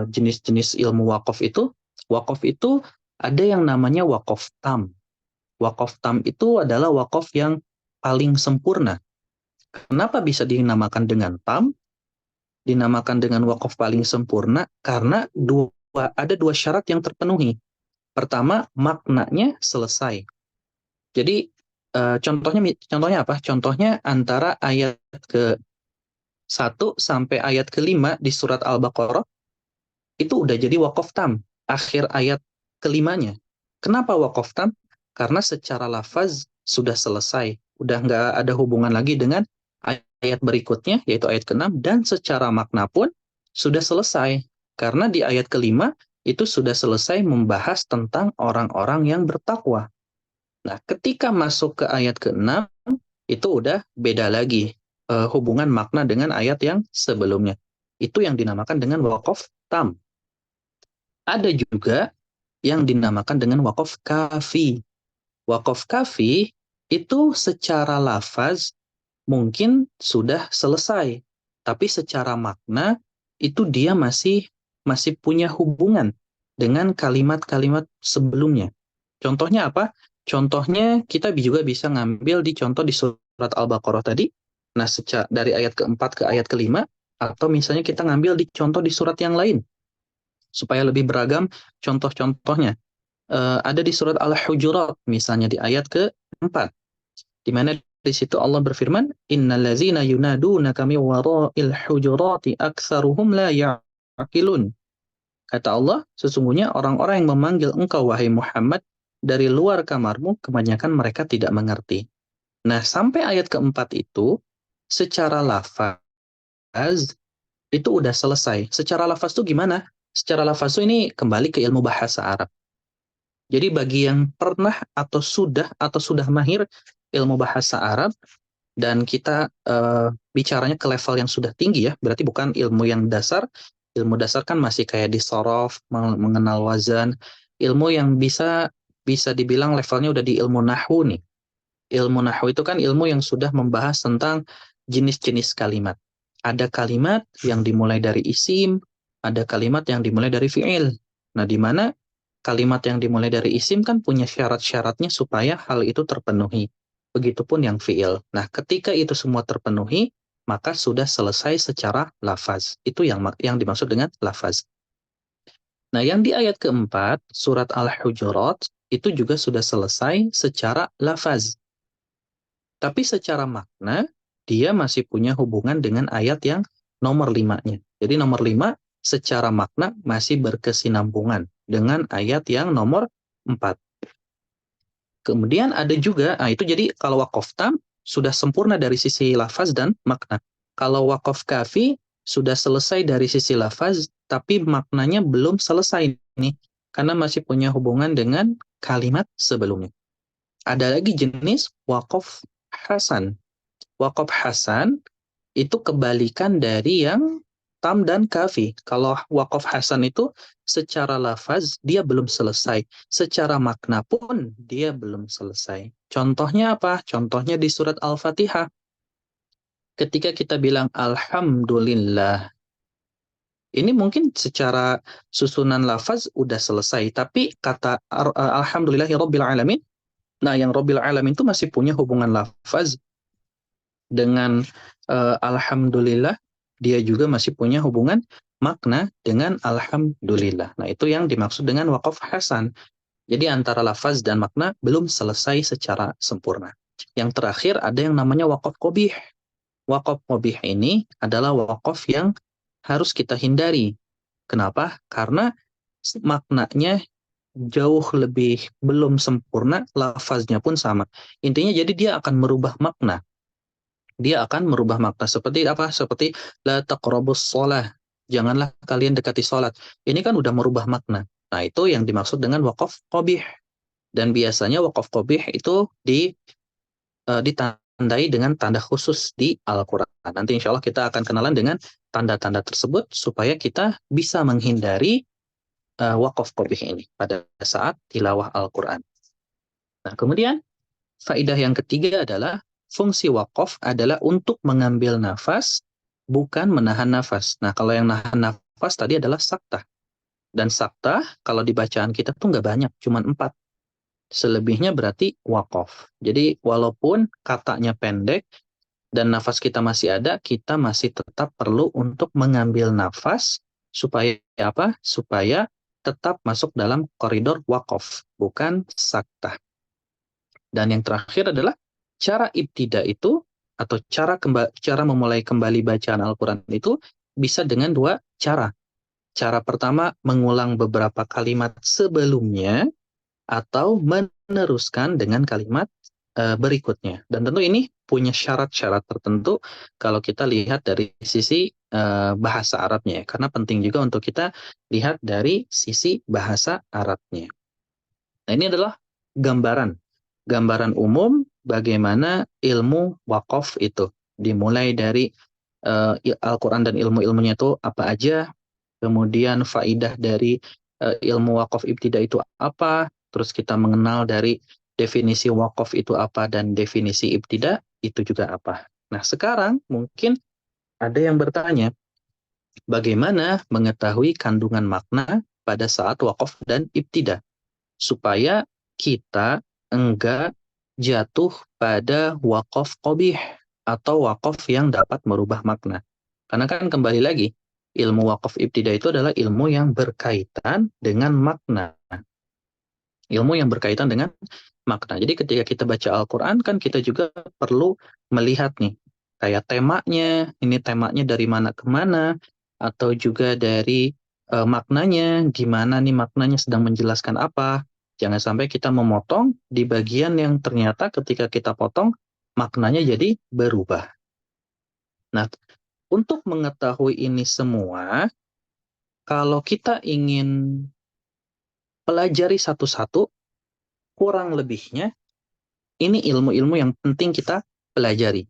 jenis-jenis ilmu waqaf itu ada yang namanya waqaf tam. Waqaf tam itu adalah waqaf yang paling sempurna. Kenapa bisa dinamakan dengan tam? Dinamakan dengan waqaf paling sempurna karena ada dua syarat yang terpenuhi. Pertama, maknanya selesai. Jadi contohnya apa? Contohnya antara ayat ke-1 sampai ayat ke-5 di surat Al-Baqarah itu udah jadi waqaf tam, akhir ayat kelimanya. Kenapa waqaf tam? Karena secara lafaz sudah selesai, udah nggak ada hubungan lagi dengan ayat berikutnya, yaitu ayat ke-6, dan secara makna pun sudah selesai. Karena di ayat ke-5 itu sudah selesai membahas tentang orang-orang yang bertakwa. Nah, ketika masuk ke ayat ke-6, itu udah beda lagi hubungan makna dengan ayat yang sebelumnya. Itu yang dinamakan dengan waqaf tam. Ada juga yang dinamakan dengan waqaf kafi. Waqaf kafi itu secara lafaz mungkin sudah selesai, tapi secara makna itu dia masih punya hubungan dengan kalimat-kalimat sebelumnya. Contohnya apa? Contohnya kita juga bisa ngambil di contoh di surat Al-Baqarah tadi. Nah, dari ayat keempat ke ayat kelima, atau misalnya kita ngambil di contoh di surat yang lain supaya lebih beragam contoh-contohnya. Ada di surat Al-Hujurat misalnya di ayat ke-4, di mana di situ Allah berfirman, innallazina yunadunaka min wara'il hujurati aktsaruhum la ya'qilun. Kata Allah, sesungguhnya orang-orang yang memanggil engkau wahai Muhammad dari luar kamarmu, kebanyakan mereka tidak mengerti. Nah, sampai ayat keempat itu secara lafaz itu udah selesai. Secara lafaz itu gimana? Secara lafaz itu ini kembali ke ilmu bahasa Arab. Jadi bagi yang pernah atau sudah mahir ilmu bahasa Arab dan kita bicaranya ke level yang sudah tinggi ya, berarti bukan ilmu yang dasar. Ilmu dasar kan masih kayak di sorof, mengenal wazan. Ilmu yang bisa dibilang levelnya udah di ilmu nahwu nih. Ilmu nahwu itu kan ilmu yang sudah membahas tentang jenis-jenis kalimat. Ada kalimat yang dimulai dari isim, ada kalimat yang dimulai dari fi'il. Nah, di mana kalimat yang dimulai dari isim kan punya syarat-syaratnya supaya hal itu terpenuhi. Begitupun yang fi'il. Nah, ketika itu semua terpenuhi, maka sudah selesai secara lafaz. Itu yang dimaksud dengan lafaz. Nah, yang di ayat keempat, surat Al-Hujurat, itu juga sudah selesai secara lafaz. Tapi secara makna, dia masih punya hubungan dengan ayat yang nomor 5-nya. Jadi nomor 5 secara makna masih berkesinambungan dengan ayat yang nomor 4. Kemudian ada juga, itu jadi kalau waqaf tam sudah sempurna dari sisi lafaz dan makna. Kalau waqaf kafi sudah selesai dari sisi lafaz, tapi maknanya belum selesai nih, karena masih punya hubungan dengan kalimat sebelumnya. Ada lagi jenis waqaf hasan. Waqaf hasan itu kebalikan dari yang tam dan kafi. Kalau waqaf hasan itu secara lafaz dia belum selesai, secara makna pun dia belum selesai. Contohnya apa? Contohnya di surat Al-Fatihah. Ketika kita bilang alhamdulillah, ini mungkin secara susunan lafaz udah selesai, tapi kata alhamdulillahirabbil alamin, nah yang rabbil alamin itu masih punya hubungan lafaz dengan alhamdulillah, dia juga masih punya hubungan makna dengan alhamdulillah. Nah, itu yang dimaksud dengan waqaf hasan. Jadi antara lafaz dan makna belum selesai secara sempurna. Yang terakhir ada yang namanya waqaf qabih. Waqaf qabih ini adalah waqaf yang harus kita hindari. Kenapa? Karena maknanya jauh lebih belum sempurna, lafaznya pun sama. Intinya jadi dia akan merubah makna. Dia akan merubah makna seperti apa? Seperti la taqrabus shalah. Janganlah kalian dekati salat. Ini kan udah merubah makna. Nah, itu yang dimaksud dengan waqaf qabih. Dan biasanya waqaf qabih itu ditandai dengan tanda khusus di Al-Qur'an. Nanti insya Allah kita akan kenalan dengan tanda-tanda tersebut supaya kita bisa menghindari waqaf qabih ini pada saat tilawah Al-Qur'an. Nah, kemudian faedah yang ketiga adalah fungsi wakaf adalah untuk mengambil nafas, bukan menahan nafas. Nah, kalau yang nahan nafas tadi adalah saktah. Dan saktah, kalau di bacaan kita tuh nggak banyak, cuma 4. selebihnya berarti waqaf. Jadi walaupun katanya pendek dan nafas kita masih ada, kita masih tetap perlu untuk mengambil nafas supaya apa? Supaya tetap masuk dalam koridor waqaf, bukan saktah. Dan yang terakhir adalah cara ibtida itu atau cara memulai kembali bacaan Al-Quran itu bisa dengan dua cara. Cara pertama mengulang beberapa kalimat sebelumnya atau meneruskan dengan kalimat berikutnya. Dan tentu ini punya syarat-syarat tertentu kalau kita lihat dari sisi bahasa Arabnya ya. Karena penting juga untuk kita lihat dari sisi bahasa Arabnya. Nah, ini adalah gambaran umum bagaimana ilmu wakaf itu. Dimulai dari Al-Quran dan ilmu-ilmunya itu apa aja, kemudian faidah dari ilmu wakaf ibtida itu apa, terus kita mengenal dari definisi wakaf itu apa dan definisi ibtida itu juga apa. Nah, sekarang mungkin ada yang bertanya, bagaimana mengetahui kandungan makna pada saat wakaf dan ibtida supaya kita enggak jatuh pada wakaf qabih atau wakaf yang dapat merubah makna. Karena kan kembali lagi, ilmu wakaf ibtida itu adalah ilmu yang berkaitan dengan makna. Ilmu yang berkaitan dengan makna. Jadi ketika kita baca Al-Quran kan kita juga perlu melihat nih, kayak temanya, ini temanya dari mana ke mana, atau juga dari maknanya, gimana nih maknanya sedang menjelaskan apa. Jangan sampai kita memotong di bagian yang ternyata ketika kita potong, maknanya jadi berubah. Nah, untuk mengetahui ini semua, kalau kita ingin pelajari satu-satu, kurang lebihnya, ini ilmu-ilmu yang penting kita pelajari.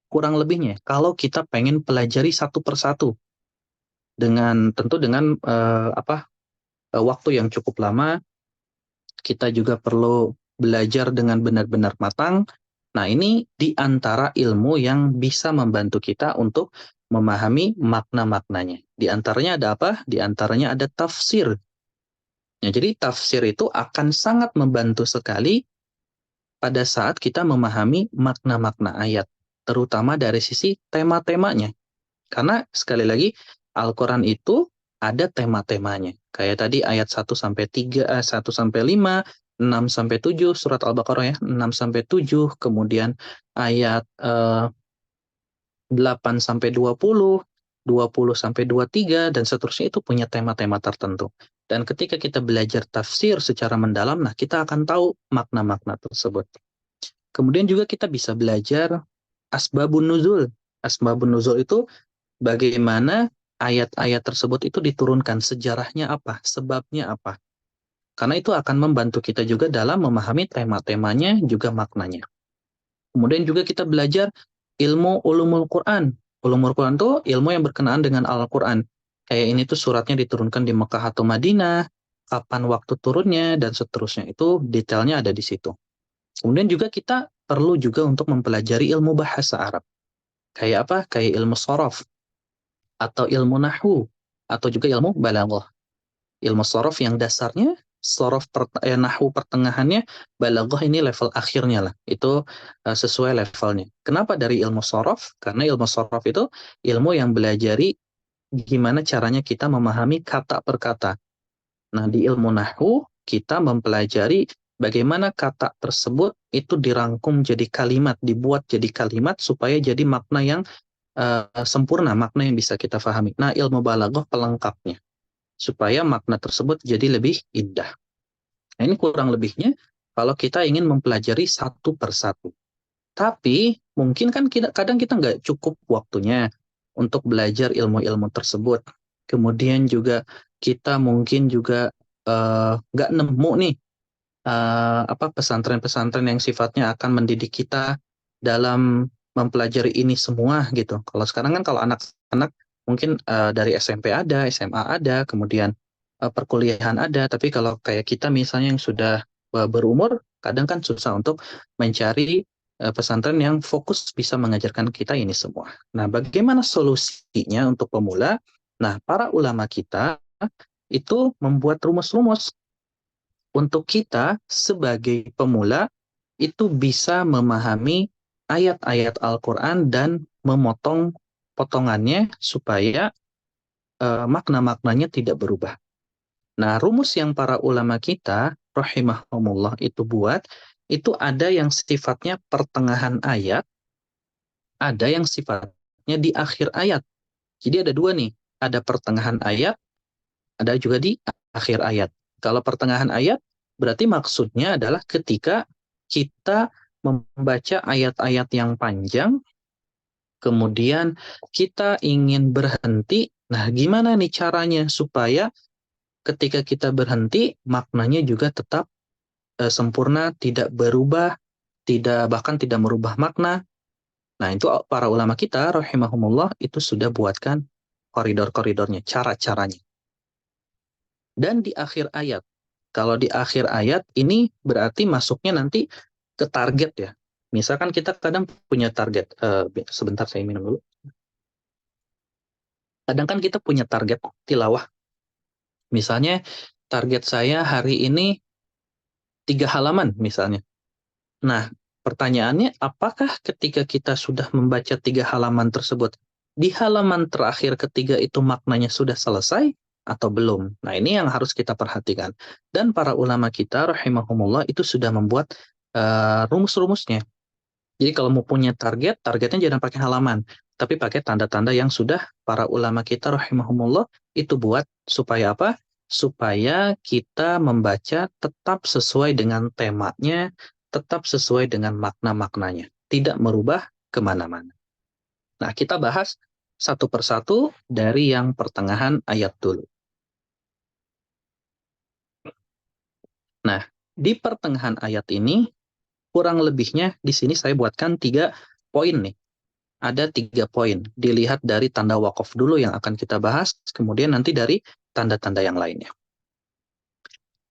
Kurang lebihnya, kalau kita pengen pelajari satu persatu, tentu dengan waktu yang cukup lama, kita juga perlu belajar dengan benar-benar matang. Nah, ini di antara ilmu yang bisa membantu kita untuk memahami makna-maknanya. Di antaranya ada apa? Di antaranya ada tafsir. Ya, jadi tafsir itu akan sangat membantu sekali pada saat kita memahami makna-makna ayat, terutama dari sisi tema-temanya. Karena sekali lagi Al-Quran itu ada tema-temanya. Kayak tadi ayat 1 sampai 3, 1 sampai 5, 6 sampai 7 surat Al-Baqarah ya, 6 sampai 7, kemudian ayat 8 sampai 20, 20 sampai 23 dan seterusnya itu punya tema-tema tertentu. Dan ketika kita belajar tafsir secara mendalam, nah kita akan tahu makna-makna tersebut. Kemudian juga kita bisa belajar asbabun nuzul. Asbabun nuzul itu bagaimana ayat-ayat tersebut itu diturunkan, sejarahnya apa, sebabnya apa. Karena itu akan membantu kita juga dalam memahami tema-temanya, juga maknanya. Kemudian juga kita belajar ilmu ulumul Quran. Ulumul Quran itu ilmu yang berkenaan dengan Al-Quran. Kayak ini tuh suratnya diturunkan di Mekah atau Madinah, kapan waktu turunnya, dan seterusnya. Itu detailnya ada di situ. Kemudian juga kita perlu juga untuk mempelajari ilmu bahasa Arab. Kayak apa? Kayak ilmu sorof, atau ilmu nahwu, atau juga ilmu balaghah. Ilmu sorof yang dasarnya, nahwu pertengahannya, balaghah ini level akhirnya lah. Itu sesuai levelnya. Kenapa dari ilmu sorof? Karena ilmu sorof itu ilmu yang belajari gimana caranya kita memahami kata per kata. Nah, di ilmu nahwu, kita mempelajari bagaimana kata tersebut itu dirangkum jadi kalimat, dibuat jadi kalimat supaya jadi makna yang sempurna, makna yang bisa kita pahami. Nah, ilmu balaghah pelengkapnya, supaya makna tersebut jadi lebih indah. Nah, ini kurang lebihnya kalau kita ingin mempelajari satu persatu. Tapi, mungkin kan kadang kita nggak cukup waktunya untuk belajar ilmu-ilmu tersebut. Kemudian juga kita mungkin juga nggak nemu nih pesantren-pesantren yang sifatnya akan mendidik kita dalam mempelajari ini semua gitu. Kalau sekarang kan kalau anak-anak mungkin dari SMP ada, SMA ada, kemudian perkuliahan ada, tapi kalau kayak kita misalnya yang sudah berumur, kadang kan susah untuk mencari pesantren yang fokus bisa mengajarkan kita ini semua. Nah, bagaimana solusinya untuk pemula? Nah, para ulama kita itu membuat rumus-rumus. untuk kita sebagai pemula itu bisa memahami ayat-ayat Al-Quran dan memotong potongannya supaya makna-maknanya tidak berubah. Nah, rumus yang para ulama kita, rahimahumullah, itu buat, itu ada yang sifatnya pertengahan ayat, ada yang sifatnya di akhir ayat. Jadi ada dua nih, ada pertengahan ayat, ada juga di akhir ayat. Kalau pertengahan ayat, berarti maksudnya adalah ketika kita membaca ayat-ayat yang panjang, kemudian kita ingin berhenti, nah gimana nih caranya supaya ketika kita berhenti, maknanya juga tetap sempurna, tidak berubah, bahkan tidak merubah makna. Nah, itu para ulama kita, rahimahumullah, itu sudah buatkan koridor-koridornya, cara-caranya. Dan di akhir ayat, kalau di akhir ayat, ini berarti masuknya nanti ke target ya. Misalkan kita kadang punya target, sebentar saya minum dulu. Kadang kan kita punya target tilawah. Misalnya, target saya hari ini 3 halaman misalnya. Nah, pertanyaannya, apakah ketika kita sudah membaca 3 halaman tersebut, di halaman terakhir ketiga itu maknanya sudah selesai atau belum? Nah, ini yang harus kita perhatikan. Dan para ulama kita, rahimahumullah, itu sudah membuat rumus-rumusnya. Jadi kalau mau punya target, targetnya jangan pakai halaman, tapi pakai tanda-tanda yang sudah para ulama kita, rahimahumullah, itu buat supaya apa? Supaya kita membaca tetap sesuai dengan temanya, tetap sesuai dengan makna-maknanya, tidak merubah kemana-mana. Nah, kita bahas satu persatu dari yang pertengahan ayat dulu. Nah, di pertengahan ayat ini, kurang lebihnya di sini saya buatkan 3 poin nih. Ada 3 poin. Dilihat dari tanda wakaf dulu yang akan kita bahas, kemudian nanti dari tanda-tanda yang lainnya.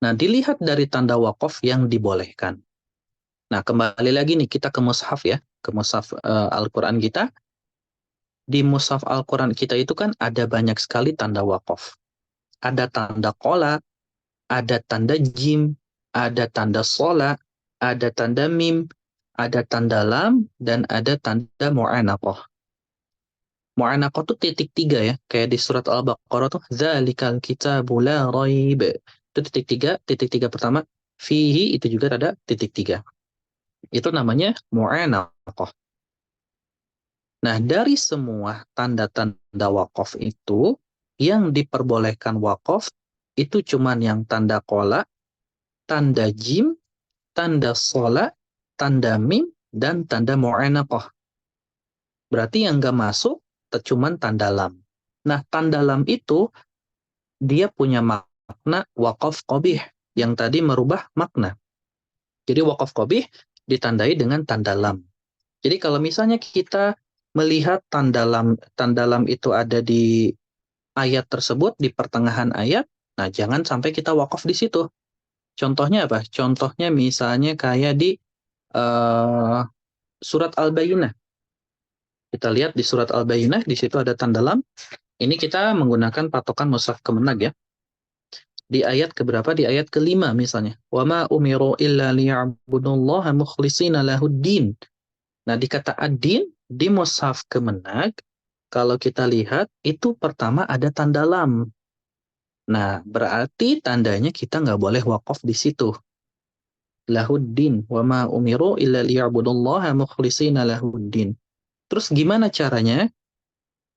Nah, dilihat dari tanda wakaf yang dibolehkan. Nah, kembali lagi nih kita ke mushaf ya, ke mushaf Al-Quran kita. Di mushaf Al-Quran kita itu kan ada banyak sekali tanda wakaf. Ada tanda qola, ada tanda jim, ada tanda sola, ada tanda mim, ada tanda lam, dan ada tanda mu'anaqah. Mu'anaqah tuh titik 3 ya, kayak di surat Al-Baqarah tuh dzalikal kitabu la raib. Itu titik 3 pertama, fihi itu juga ada titik 3. Itu namanya mu'anaqah. Nah, dari semua tanda-tanda wakaf itu, yang diperbolehkan wakaf itu cuman yang tanda qola, tanda jim, tanda sola, tanda mim, dan tanda mu'anaqah. Berarti yang nggak masuk cuman tanda lam. Nah, tanda lam itu dia punya makna waqaf qabih yang tadi merubah makna. Jadi waqaf qabih ditandai dengan tanda lam. Jadi kalau misalnya kita melihat tanda lam itu ada di ayat tersebut di pertengahan ayat, nah jangan sampai kita waqaf di situ. Contohnya apa? Contohnya misalnya kayak di surat Al-Bayyinah. Kita lihat di surat Al-Bayyinah, di situ ada tanda lam. Ini kita menggunakan patokan mushaf Kemenag ya. Di ayat keberapa? Di ayat ke-5 misalnya. Wa ma umiru illa liya'budullaha mukhlishina lahuddin. Nah, di kata ad-din di mushaf Kemenag, kalau kita lihat itu pertama ada tanda lam. Nah, berarti tandanya kita nggak boleh wakaf di situ. Lahuddin. Wa ma umiru illa liya'budullaha mukhlishina lahuddin. Terus gimana caranya?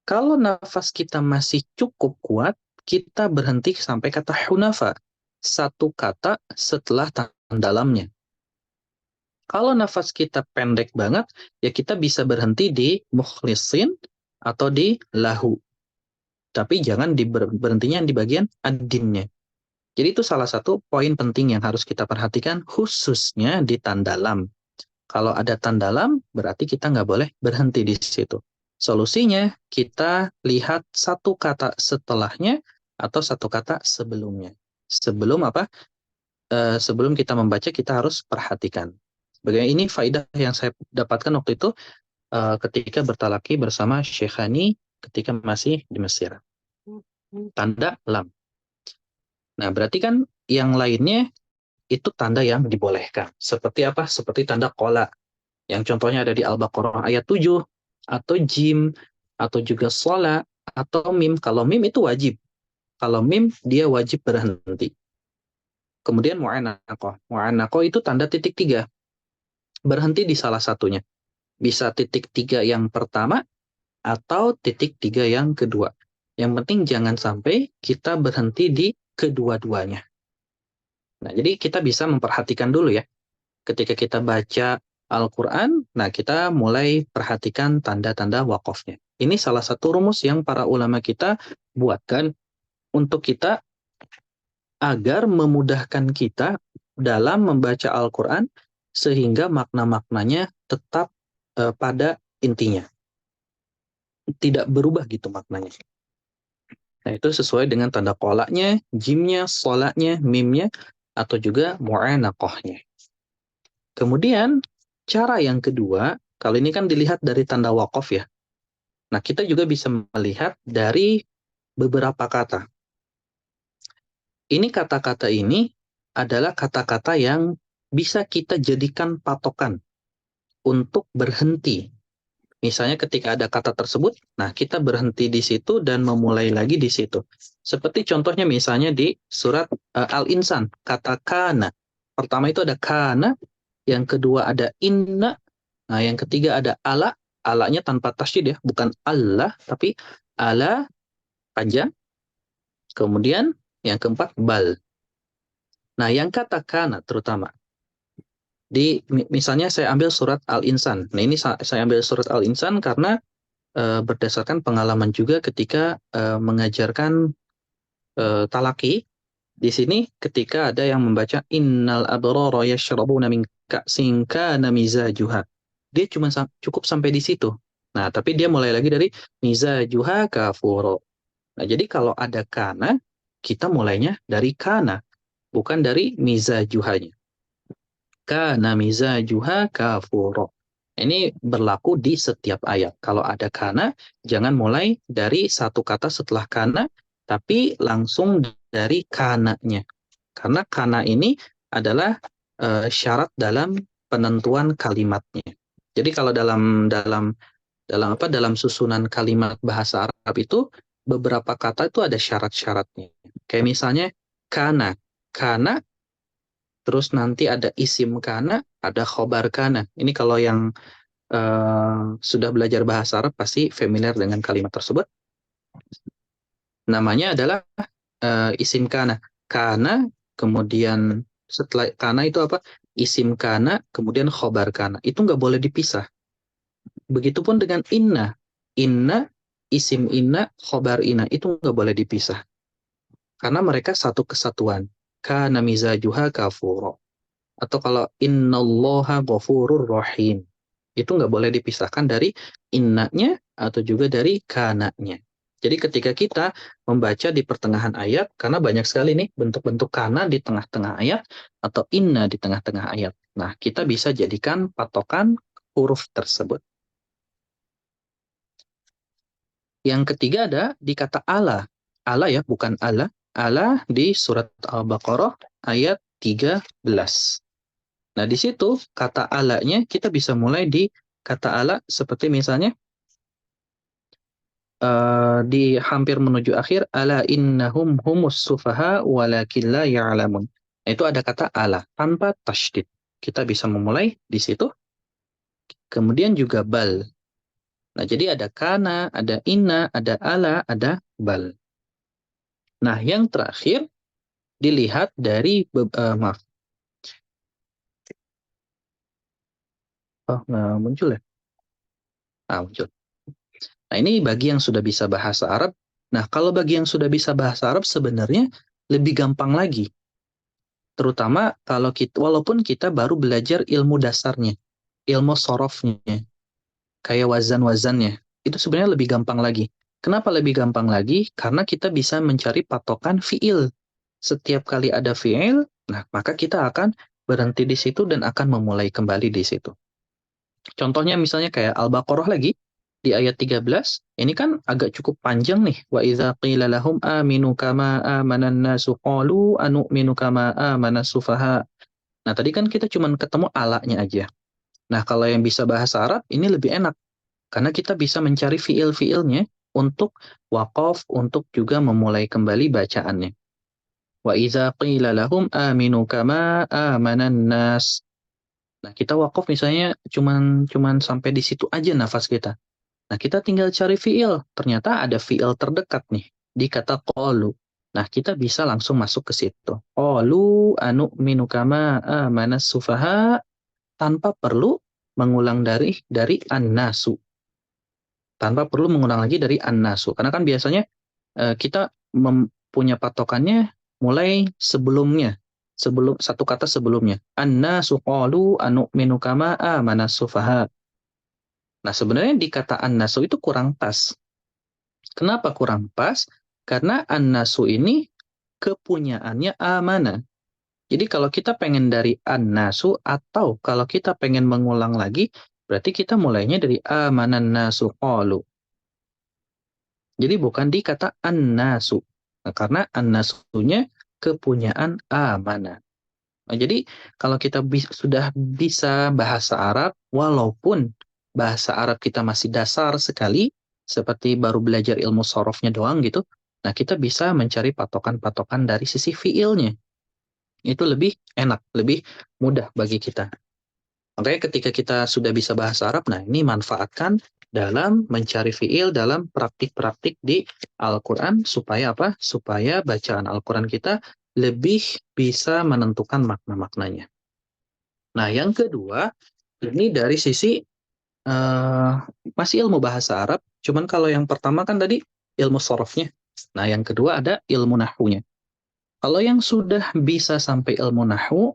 Kalau nafas kita masih cukup kuat, kita berhenti sampai kata hunafa. Satu kata setelah tanda lamnya. Kalau nafas kita pendek banget, ya kita bisa berhenti di mukhlisin atau di lahu. Tapi jangan berhentinya di bagian ad-dinnya. Jadi itu salah satu poin penting yang harus kita perhatikan, khususnya di tanda lam. Kalau ada tanda lam, berarti kita nggak boleh berhenti di situ. Solusinya, kita lihat satu kata setelahnya atau satu kata sebelumnya. Sebelum apa? Sebelum kita membaca, kita harus perhatikan. Bagaimana ini faidah yang saya dapatkan waktu itu ketika bertalaki bersama Syekhani ketika masih di Mesir. Tanda lam. Nah, berarti kan yang lainnya itu tanda yang dibolehkan. Seperti apa? Seperti tanda qala, yang contohnya ada di Al-Baqarah ayat 7, atau jim, atau juga shola, atau mim. Kalau mim itu wajib. Kalau mim, dia wajib berhenti. Kemudian mu'anaqah. Mu'anaqah itu tanda titik 3. Berhenti di salah satunya. Bisa titik 3 yang pertama, atau titik 3 yang kedua. Yang penting jangan sampai kita berhenti di kedua-duanya. Nah, jadi kita bisa memperhatikan dulu ya. Ketika kita baca Al-Quran, nah kita mulai perhatikan tanda-tanda wakofnya. Ini salah satu rumus yang para ulama kita buatkan untuk kita agar memudahkan kita dalam membaca Al-Quran sehingga makna-maknanya tetap pada intinya. Tidak berubah gitu maknanya. Nah, itu sesuai dengan tanda kolaknya, jimnya, solaknya, mimnya, atau juga mu'anaqahnya. Kemudian, cara yang kedua, kali ini kan dilihat dari tanda wakof ya. Nah, kita juga bisa melihat dari beberapa kata. Ini kata-kata ini adalah kata-kata yang bisa kita jadikan patokan untuk berhenti. Misalnya ketika ada kata tersebut, nah kita berhenti di situ dan memulai lagi di situ. Seperti contohnya misalnya di surat Al-Insan, kata kana. Pertama itu ada kana, yang kedua ada inna, nah yang ketiga ada ala, alanya tanpa tasydid ya, bukan Allah, tapi ala panjang. Kemudian yang keempat bal. Nah yang kata kana terutama, misalnya saya ambil surat Al-Insan. Nah ini saya ambil surat Al-Insan karena berdasarkan pengalaman juga ketika mengajarkan talaki. Di sini ketika ada yang membaca innal abrara yashrabuna min ka'sin kana mizajuha. Dia cuma cukup sampai di situ. Nah, tapi dia mulai lagi dari mizajuha kafuro. Nah, jadi kalau ada kana, kita mulainya dari kana, bukan dari mizajuhanya. Kana mizajuha kafuro. Ini berlaku di setiap ayat. Kalau ada kana, jangan mulai dari satu kata setelah kana, tapi langsung dari kananya. Karena kana ini adalah syarat dalam penentuan kalimatnya. Jadi kalau dalam susunan kalimat bahasa Arab itu beberapa kata itu ada syarat-syaratnya. Kayak misalnya kana. Kana terus nanti ada isim kana, ada khobar kana. Ini kalau yang sudah belajar bahasa Arab pasti familiar dengan kalimat tersebut. Namanya adalah isim kana. Kana, kemudian setelah kana itu apa? Isim kana, kemudian khobar kana. Itu nggak boleh dipisah. Begitupun dengan inna. Inna, isim inna, khobar inna. Itu nggak boleh dipisah. Karena mereka satu kesatuan. Kana mizajuha kafuro. Atau kalau innallaha ghafurur rahim, itu nggak boleh dipisahkan dari innanya atau juga dari kananya. Jadi ketika kita membaca di pertengahan ayat, karena banyak sekali nih bentuk-bentuk kana di tengah-tengah ayat atau inna di tengah-tengah ayat. Nah, kita bisa jadikan patokan huruf tersebut. Yang ketiga ada di kata ala. Ala ya, bukan ala. Ala di surat Al-Baqarah ayat 13. Nah, di situ kata alanya kita bisa mulai di kata ala seperti misalnya di hampir menuju akhir, ala innahum humus sufaha walakin la ya'lamun. Nah, itu ada kata ala tanpa tasydid. Kita bisa memulai di situ. Kemudian juga bal. Nah, jadi ada kana, ada inna, ada ala, ada bal. Nah, yang terakhir dilihat dari maaf. Oh, nggak muncul ya? Muncul. Nah, ini bagi yang sudah bisa bahasa Arab. Nah, kalau bagi yang sudah bisa bahasa Arab sebenarnya lebih gampang lagi. Terutama kalau kita, walaupun kita baru belajar ilmu dasarnya, ilmu sorofnya, kayak wazan-wazannya, itu sebenarnya lebih gampang lagi. Kenapa lebih gampang lagi? Karena kita bisa mencari patokan fiil. Setiap kali ada fiil, nah maka kita akan berhenti di situ dan akan memulai kembali di situ. Contohnya misalnya kayak Al-Baqarah lagi, di ayat 13, ini kan agak cukup panjang nih. Wa idza qila lahum aminu kama amanan nasu qalu anu'minu kama amanas sufaha. Nah, tadi kan kita cuma ketemu alanya aja. Nah, kalau yang bisa bahasa Arab, ini lebih enak. Karena kita bisa mencari fiil-fiilnya untuk waqaf, untuk juga memulai kembali bacaannya. Wa idza qila lahum aminu kama amanan nas. Nah, kita waqaf misalnya cuman sampai di situ aja nafas kita. Nah, kita tinggal cari fiil. Ternyata ada fiil terdekat nih di kata qalu. Nah, kita bisa langsung masuk ke situ. Qalu anu'minu kama amanas sufaha, tanpa perlu mengulang dari an-nasu. Tanpa perlu mengulang lagi dari an-nasu. Karena kan biasanya kita punya patokannya mulai sebelumnya. Satu kata sebelumnya. An-nasu qalu anu'minu kama amanas sufaha. Nah, sebenarnya di kata an-nasu itu kurang pas. Kenapa kurang pas? Karena an-nasu ini kepunyaannya amanah. Jadi kalau kita pengen dari an-nasu, atau kalau kita pengen mengulang lagi, berarti kita mulainya dari amanan nasu qalu. Jadi bukan di kata an-nasu. Nah, karena an-nasunya kepunyaan amanah. Nah, jadi kalau kita sudah bisa bahasa Arab, walaupun bahasa Arab kita masih dasar sekali, seperti baru belajar ilmu sorofnya doang gitu, nah kita bisa mencari patokan-patokan dari sisi fiilnya. Itu lebih enak, lebih mudah bagi kita. Makanya ketika kita sudah bisa bahasa Arab, nah ini manfaatkan dalam mencari fiil, dalam praktik-praktik di Al-Quran, supaya apa? Supaya bacaan Al-Quran kita lebih bisa menentukan makna-maknanya. Nah, yang kedua, ini dari sisi masih ilmu bahasa Arab, cuman kalau yang pertama kan tadi ilmu sorofnya. Nah, yang kedua ada ilmu nahwunya. Kalau yang sudah bisa sampai ilmu nahwu,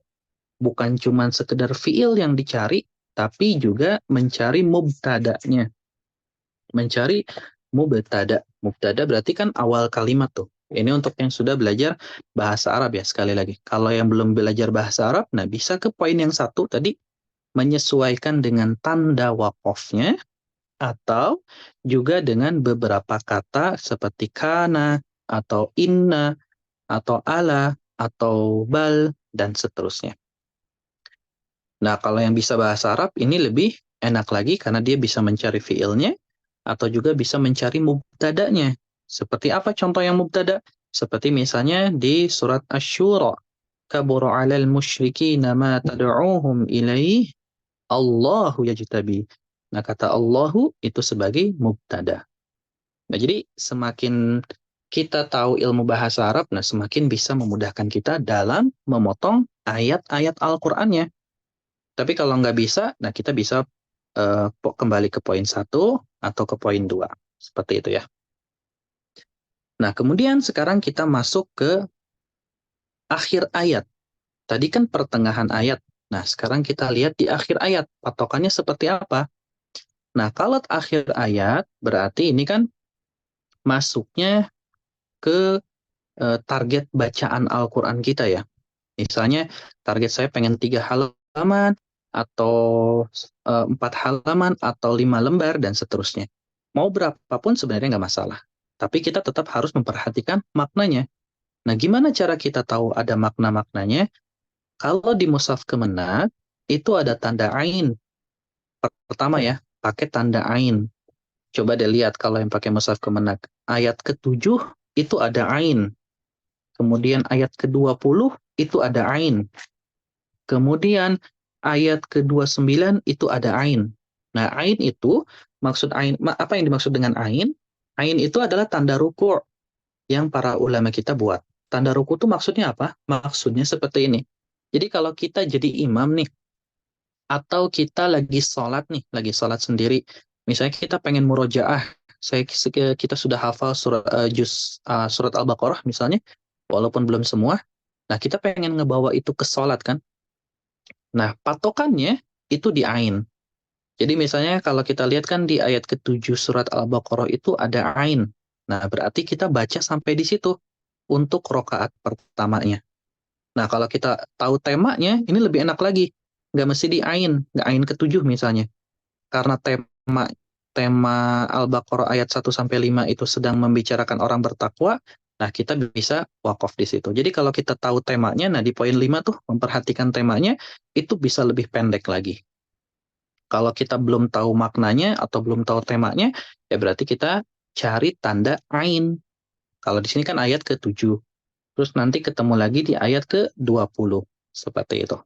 bukan cuma sekedar fiil yang dicari, tapi juga mencari mubtada'nya. Mencari mubtada. Mubtada berarti kan awal kalimat tuh. Ini untuk yang sudah belajar bahasa Arab ya, sekali lagi. Kalau yang belum belajar bahasa Arab, nah bisa ke poin yang satu tadi, menyesuaikan dengan tanda waqafnya, atau juga dengan beberapa kata seperti kana, atau inna, atau ala, atau bal, dan seterusnya. Nah, kalau yang bisa bahasa Arab ini lebih enak lagi karena dia bisa mencari fiilnya atau juga bisa mencari mubtada'nya. Seperti apa contoh yang mubtada'? Seperti misalnya di surat Asy-Syura. Kabura 'alal musyrikina ma tad'uuhum ilaih Allahu yajtabi. Nah, kata Allahu itu sebagai mubtada'. Nah, jadi semakin kita tahu ilmu bahasa Arab, nah semakin bisa memudahkan kita dalam memotong ayat-ayat Al-Qur'annya. Tapi kalau nggak bisa, nah kita bisa kembali ke poin 1 atau ke poin 2. Seperti itu ya. Nah, kemudian sekarang kita masuk ke akhir ayat. Tadi kan pertengahan ayat. Nah, sekarang kita lihat di akhir ayat. Patokannya seperti apa? Nah, kalau akhir ayat, berarti ini kan masuknya ke target bacaan Al-Quran kita ya. Misalnya target saya pengen 3 halaman, atau 4 halaman, atau 5 lembar, dan seterusnya. Mau berapapun sebenarnya nggak masalah. Tapi kita tetap harus memperhatikan maknanya. Nah, gimana cara kita tahu ada makna-maknanya? Kalau di Mushaf Kemenak, itu ada tanda ain. Pertama ya, pakai tanda ain. Coba deh lihat kalau yang pakai Mushaf Kemenak. Ayat ke-7 itu ada ain. Kemudian ayat ke-20 itu ada ain. Kemudian ayat ke-29 itu ada ain. Nah, ain itu, maksud ain, apa yang dimaksud dengan ain? Ain itu adalah tanda ruku' yang para ulama kita buat. Tanda ruku' itu maksudnya apa? Maksudnya seperti ini. Jadi kalau kita jadi imam nih, atau kita lagi sholat nih, lagi sholat sendiri, misalnya kita pengen murojaah, kita sudah hafal surat Al-Baqarah misalnya, walaupun belum semua, nah kita pengen ngebawa itu ke sholat kan. Nah, patokannya itu di ain. Jadi misalnya kalau kita lihat kan di ayat ke-7 surat Al-Baqarah itu ada ain. Nah, berarti kita baca sampai di situ untuk rokaat pertamanya. Nah, kalau kita tahu temanya, ini lebih enak lagi. Nggak mesti di ain, nggak ain ke-7 misalnya. Karena tema Al-Baqarah ayat 1-5 itu sedang membicarakan orang bertakwa, Nah, kita bisa wakaf di situ. Jadi kalau kita tahu temanya, nah di poin 5 tuh memperhatikan temanya, itu bisa lebih pendek lagi. Kalau kita belum tahu maknanya atau belum tahu temanya, ya berarti kita cari tanda ain. Kalau di sini kan ayat ke-7. Terus nanti ketemu lagi di ayat ke-20. Seperti itu.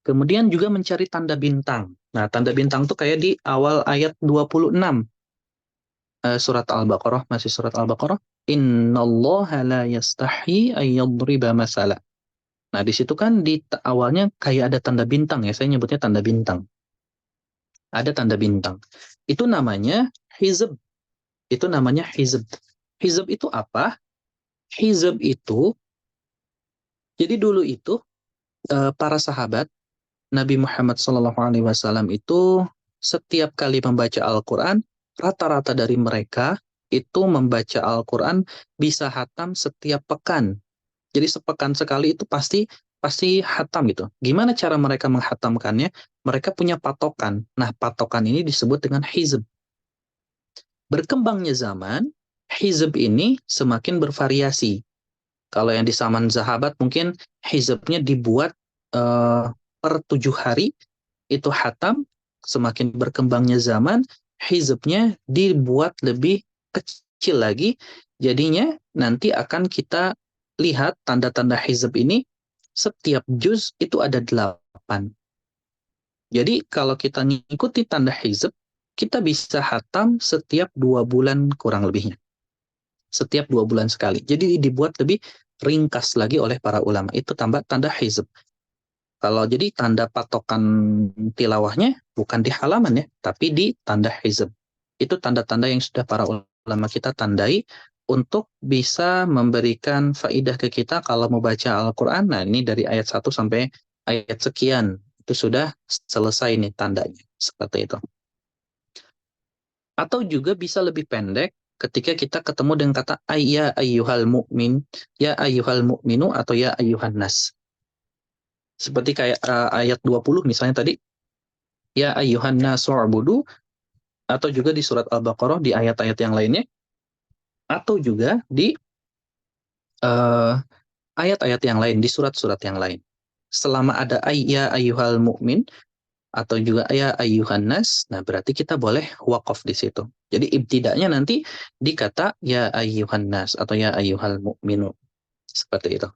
Kemudian juga mencari tanda bintang. Nah, tanda bintang tuh kayak di awal ayat 26. Surat Al-Baqarah, masih surat Al-Baqarah. Innallaha la yastahi ayyadriba masala. Nah, di situ kan di awalnya kayak ada tanda bintang ya, saya nyebutnya tanda bintang. Ada tanda bintang. Itu namanya hizb. Itu namanya hizb. Hizb itu apa? Hizb itu, jadi dulu itu para sahabat Nabi Muhammad SAW itu setiap kali membaca Al-Quran, rata-rata dari mereka itu membaca Al-Quran bisa hatam setiap pekan. Jadi sepekan sekali itu pasti pasti hatam gitu. Gimana cara mereka menghatamkannya? Mereka punya patokan. Nah, patokan ini disebut dengan hizb. Berkembangnya zaman, hizb ini semakin bervariasi. Kalau yang di zaman sahabat mungkin hizbnya dibuat per 7 hari, itu hatam. Semakin berkembangnya zaman, hizbnya dibuat lebih kecil lagi. Jadinya nanti akan kita lihat tanda-tanda hizb ini, setiap juz itu ada 8. Jadi kalau kita ngikuti tanda hizb, kita bisa hatam setiap 2 bulan kurang lebihnya. Setiap 2 bulan sekali. Jadi dibuat lebih ringkas lagi oleh para ulama. Itu tambah tanda hizb. Kalau jadi tanda patokan tilawahnya bukan di halaman ya, tapi di tanda hizb. Itu tanda-tanda yang sudah para ulama kita tandai untuk bisa memberikan faidah ke kita kalau mau baca Al-Quran. Nah, ini dari ayat 1 sampai ayat sekian. Itu sudah selesai nih tandanya. Seperti itu. Atau juga bisa lebih pendek ketika kita ketemu dengan kata ya ayyuhal mu'min, ya ayyuhal mu'minu, atau ya ayyuhan nas. Seperti kayak ayat 20 misalnya tadi, ya ayyuhan nasu'budu, atau juga di surat Al-Baqarah di ayat-ayat yang lainnya, atau juga di ayat-ayat yang lain, di surat-surat yang lain. Selama ada ya ayyuhal mu'min, atau juga ya ayyuhan nas, nah berarti kita boleh wakaf di situ. Jadi ibtida'nya nanti dikata ya ayyuhan nas atau ya ayyuhal mu'minu. Seperti itu.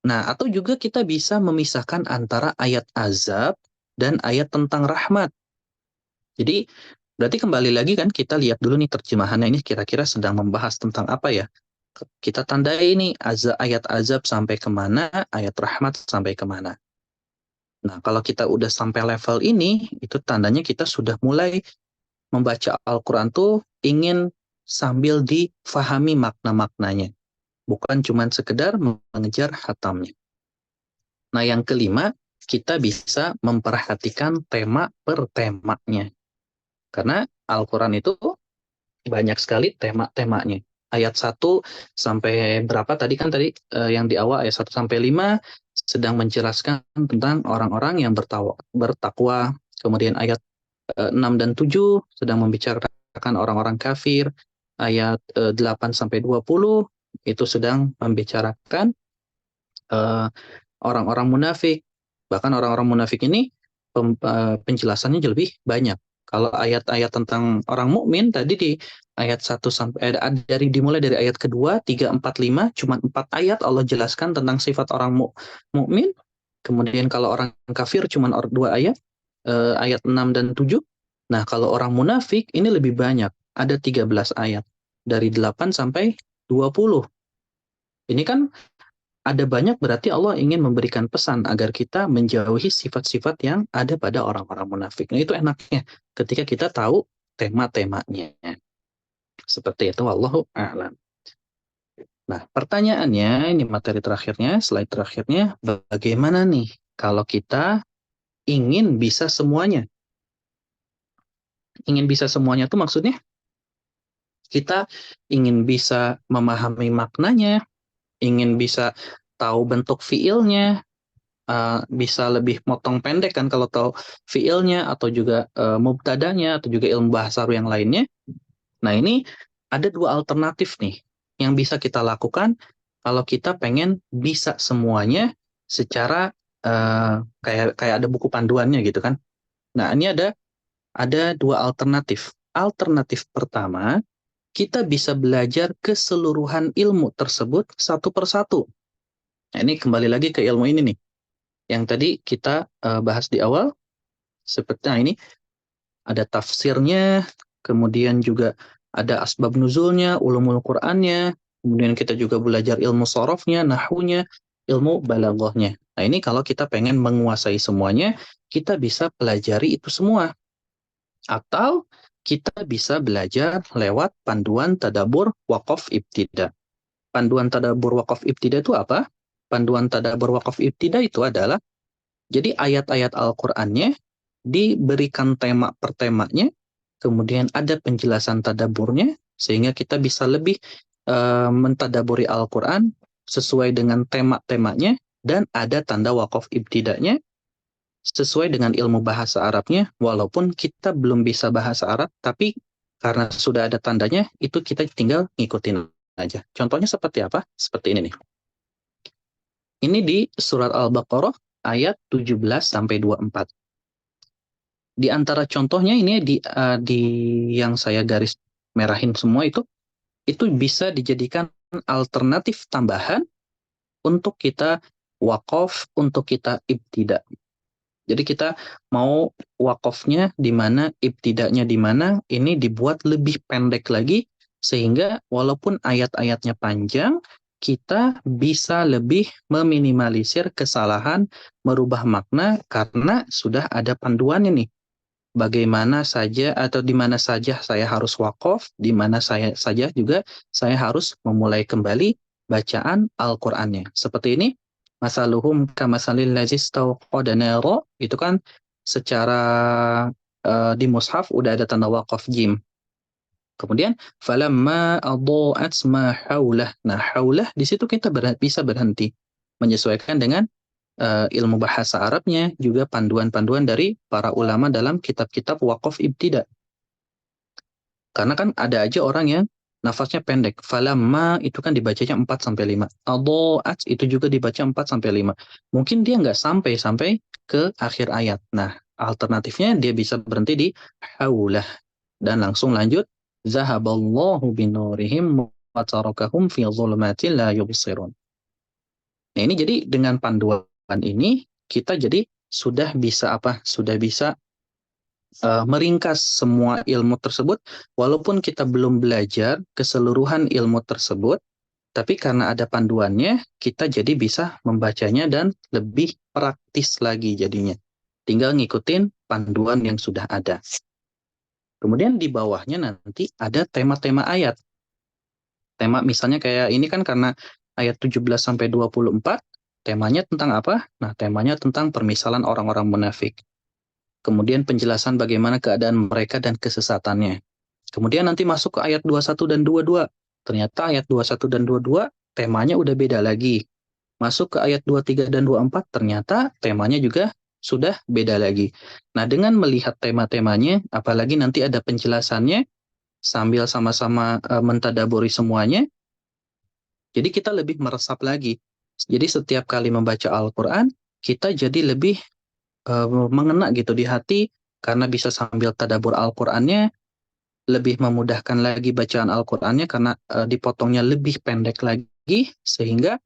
Nah, atau juga kita bisa memisahkan antara ayat azab dan ayat tentang rahmat. Jadi berarti kembali lagi kan kita lihat dulu nih terjemahannya ini kira-kira sedang membahas tentang apa ya. Kita tandai ini ayat azab sampai kemana, ayat rahmat sampai kemana. Nah, kalau kita udah sampai level ini, itu tandanya kita sudah mulai membaca Al-Quran tuh ingin sambil difahami makna-maknanya. Bukan cuma sekedar mengejar hatamnya. Nah, yang kelima, kita bisa memperhatikan tema per temanya. Karena Al-Quran itu banyak sekali tema-temanya. Ayat 1 sampai berapa tadi kan yang di awal ayat 1 sampai 5 sedang menjelaskan tentang orang-orang yang bertakwa. Kemudian ayat 6 dan 7 sedang membicarakan orang-orang kafir. Ayat 8 sampai 20 itu sedang membicarakan orang-orang munafik. Bahkan orang-orang munafik ini penjelasannya lebih banyak. Kalau ayat-ayat tentang orang mukmin tadi di ayat 1 sampai dimulai dari ayat kedua, 3, 4, 5, cuma 4 ayat Allah jelaskan tentang sifat orang mukmin. Kemudian kalau orang kafir cuma 2 ayat, ayat 6 dan 7. Nah, kalau orang munafik ini lebih banyak, ada 13 ayat dari 8 sampai 20. Ini kan ada banyak berarti Allah ingin memberikan pesan agar kita menjauhi sifat-sifat yang ada pada orang-orang munafik. Nah, itu enaknya ketika kita tahu tema-temanya. Seperti itu, wallahu a'lam. Nah, pertanyaannya, ini materi terakhirnya, slide terakhirnya, bagaimana nih kalau kita ingin bisa semuanya? Ingin bisa semuanya itu maksudnya kita ingin bisa memahami maknanya, ingin bisa tahu bentuk fiilnya, bisa lebih motong pendek kan kalau tahu fiilnya, atau juga mubtadanya, atau juga ilmu bahasa yang lainnya. Nah, ini ada dua alternatif nih yang bisa kita lakukan kalau kita pengen bisa semuanya secara kayak ada buku panduannya gitu kan. Nah, ini ada dua alternatif. Alternatif pertama, kita bisa belajar keseluruhan ilmu tersebut satu persatu. Nah, ini kembali lagi ke ilmu ini nih. Yang tadi kita bahas di awal, seperti ini ada tafsirnya, kemudian juga ada asbab nuzulnya, ulumul Qur'annya, kemudian kita juga belajar ilmu sorofnya, nahunya, ilmu balaghahnya. Nah, ini kalau kita pengen menguasai semuanya, kita bisa pelajari itu semua. Atau kita bisa belajar lewat panduan tadabur waqaf ibtida. Panduan tadabur waqaf ibtida itu apa? Panduan tadabur waqaf ibtida itu adalah jadi ayat-ayat Al-Qur'annya diberikan tema per temanya, kemudian ada penjelasan tadaburnya sehingga kita bisa lebih mentadaburi Al-Qur'an sesuai dengan tema-temanya dan ada tanda waqaf ibtidanya sesuai dengan ilmu bahasa Arabnya, walaupun kita belum bisa bahasa Arab, tapi karena sudah ada tandanya, itu kita tinggal ngikutin aja. Contohnya seperti apa? Seperti ini nih. Ini di surat Al-Baqarah ayat 17-24. Di antara contohnya ini di yang saya garis merahin semua itu bisa dijadikan alternatif tambahan untuk kita wakaf, untuk kita ibtida. Jadi kita mau wakafnya di mana, ibtidanya di mana, ini dibuat lebih pendek lagi, sehingga walaupun ayat-ayatnya panjang, kita bisa lebih meminimalisir kesalahan, merubah makna, karena sudah ada panduannya nih. Bagaimana saja atau di mana saja saya harus wakaf, di mana saja juga saya harus memulai kembali bacaan Al-Qur'annya. Seperti ini, masaluhum kamasalil ladzi istawqada nara, itu kan secara di mushaf udah ada tanda waqaf jim. Kemudian falamma adha'at ma haulah. Nah, haulah di situ kita bisa berhenti menyesuaikan dengan ilmu bahasa Arabnya, juga panduan-panduan dari para ulama dalam kitab-kitab waqaf ibtida. Karena kan ada aja orang yang nafasnya pendek. Falamma itu kan dibacanya 4-5. Adha'at itu juga dibaca 4-5. Mungkin dia nggak sampai ke akhir ayat. Nah, alternatifnya dia bisa berhenti di haulah dan langsung lanjut zahaballahu binurihim wa tarakahum fi dhulumatin la yubsirun. Nah, ini jadi dengan panduan ini kita jadi sudah bisa Sudah bisa meringkas semua ilmu tersebut, walaupun kita belum belajar keseluruhan ilmu tersebut, tapi karena ada panduannya, kita jadi bisa membacanya dan lebih praktis lagi jadinya. Tinggal ngikutin panduan yang sudah ada. Kemudian di bawahnya nanti ada tema-tema ayat. Tema misalnya kayak ini kan karena ayat 17-24, temanya tentang apa? Nah, temanya tentang permisalan orang-orang munafik. Kemudian penjelasan bagaimana keadaan mereka dan kesesatannya. Kemudian nanti masuk ke ayat 21 dan 22. Ternyata ayat 21 dan 22 temanya udah beda lagi. Masuk ke ayat 23 dan 24 ternyata temanya juga sudah beda lagi. Nah, dengan melihat tema-temanya, apalagi nanti ada penjelasannya, sambil sama-sama mentadaburi semuanya, jadi kita lebih meresap lagi. Jadi setiap kali membaca Al-Quran, kita jadi lebih mengena gitu di hati, karena bisa sambil tadabur Al-Qurannya, lebih memudahkan lagi bacaan Al-Qurannya, karena dipotongnya lebih pendek lagi, sehingga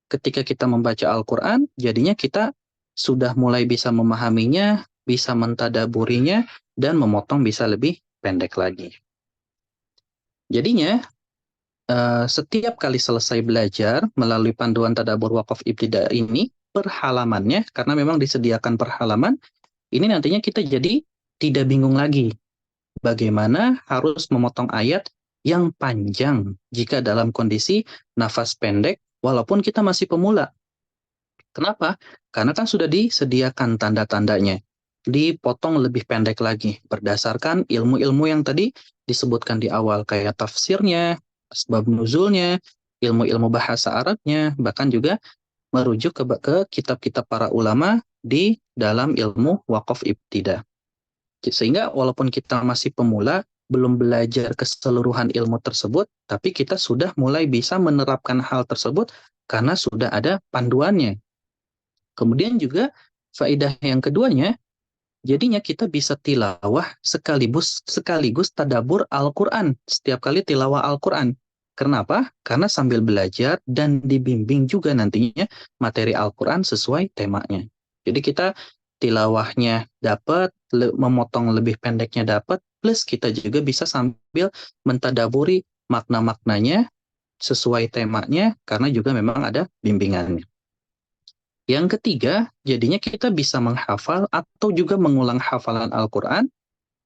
ketika kita membaca Al-Quran, jadinya kita sudah mulai bisa memahaminya, bisa mentadaburinya, dan memotong bisa lebih pendek lagi. Jadinya, setiap kali selesai belajar melalui panduan tadabur waqaf ibtida ini, per halamannya, karena memang disediakan per halaman, ini nantinya kita jadi tidak bingung lagi bagaimana harus memotong ayat yang panjang jika dalam kondisi nafas pendek walaupun kita masih pemula. Kenapa? Karena kan sudah disediakan tanda-tandanya. Dipotong lebih pendek lagi berdasarkan ilmu-ilmu yang tadi disebutkan di awal, kayak tafsirnya, asbab nuzulnya, ilmu-ilmu bahasa Arabnya, bahkan juga merujuk ke kitab-kitab para ulama di dalam ilmu waqaf ibtida. Sehingga walaupun kita masih pemula, belum belajar keseluruhan ilmu tersebut, tapi kita sudah mulai bisa menerapkan hal tersebut karena sudah ada panduannya. Kemudian juga faedah yang keduanya, jadinya kita bisa tilawah sekaligus tadabur Al-Quran setiap kali tilawah Al-Quran. Kenapa? Karena sambil belajar dan dibimbing juga nantinya materi Al-Quran sesuai temanya. Jadi kita tilawahnya dapat, memotong lebih pendeknya dapat, plus kita juga bisa sambil mentadaburi makna-maknanya sesuai temanya karena juga memang ada bimbingannya. Yang ketiga, jadinya kita bisa menghafal atau juga mengulang hafalan Al-Quran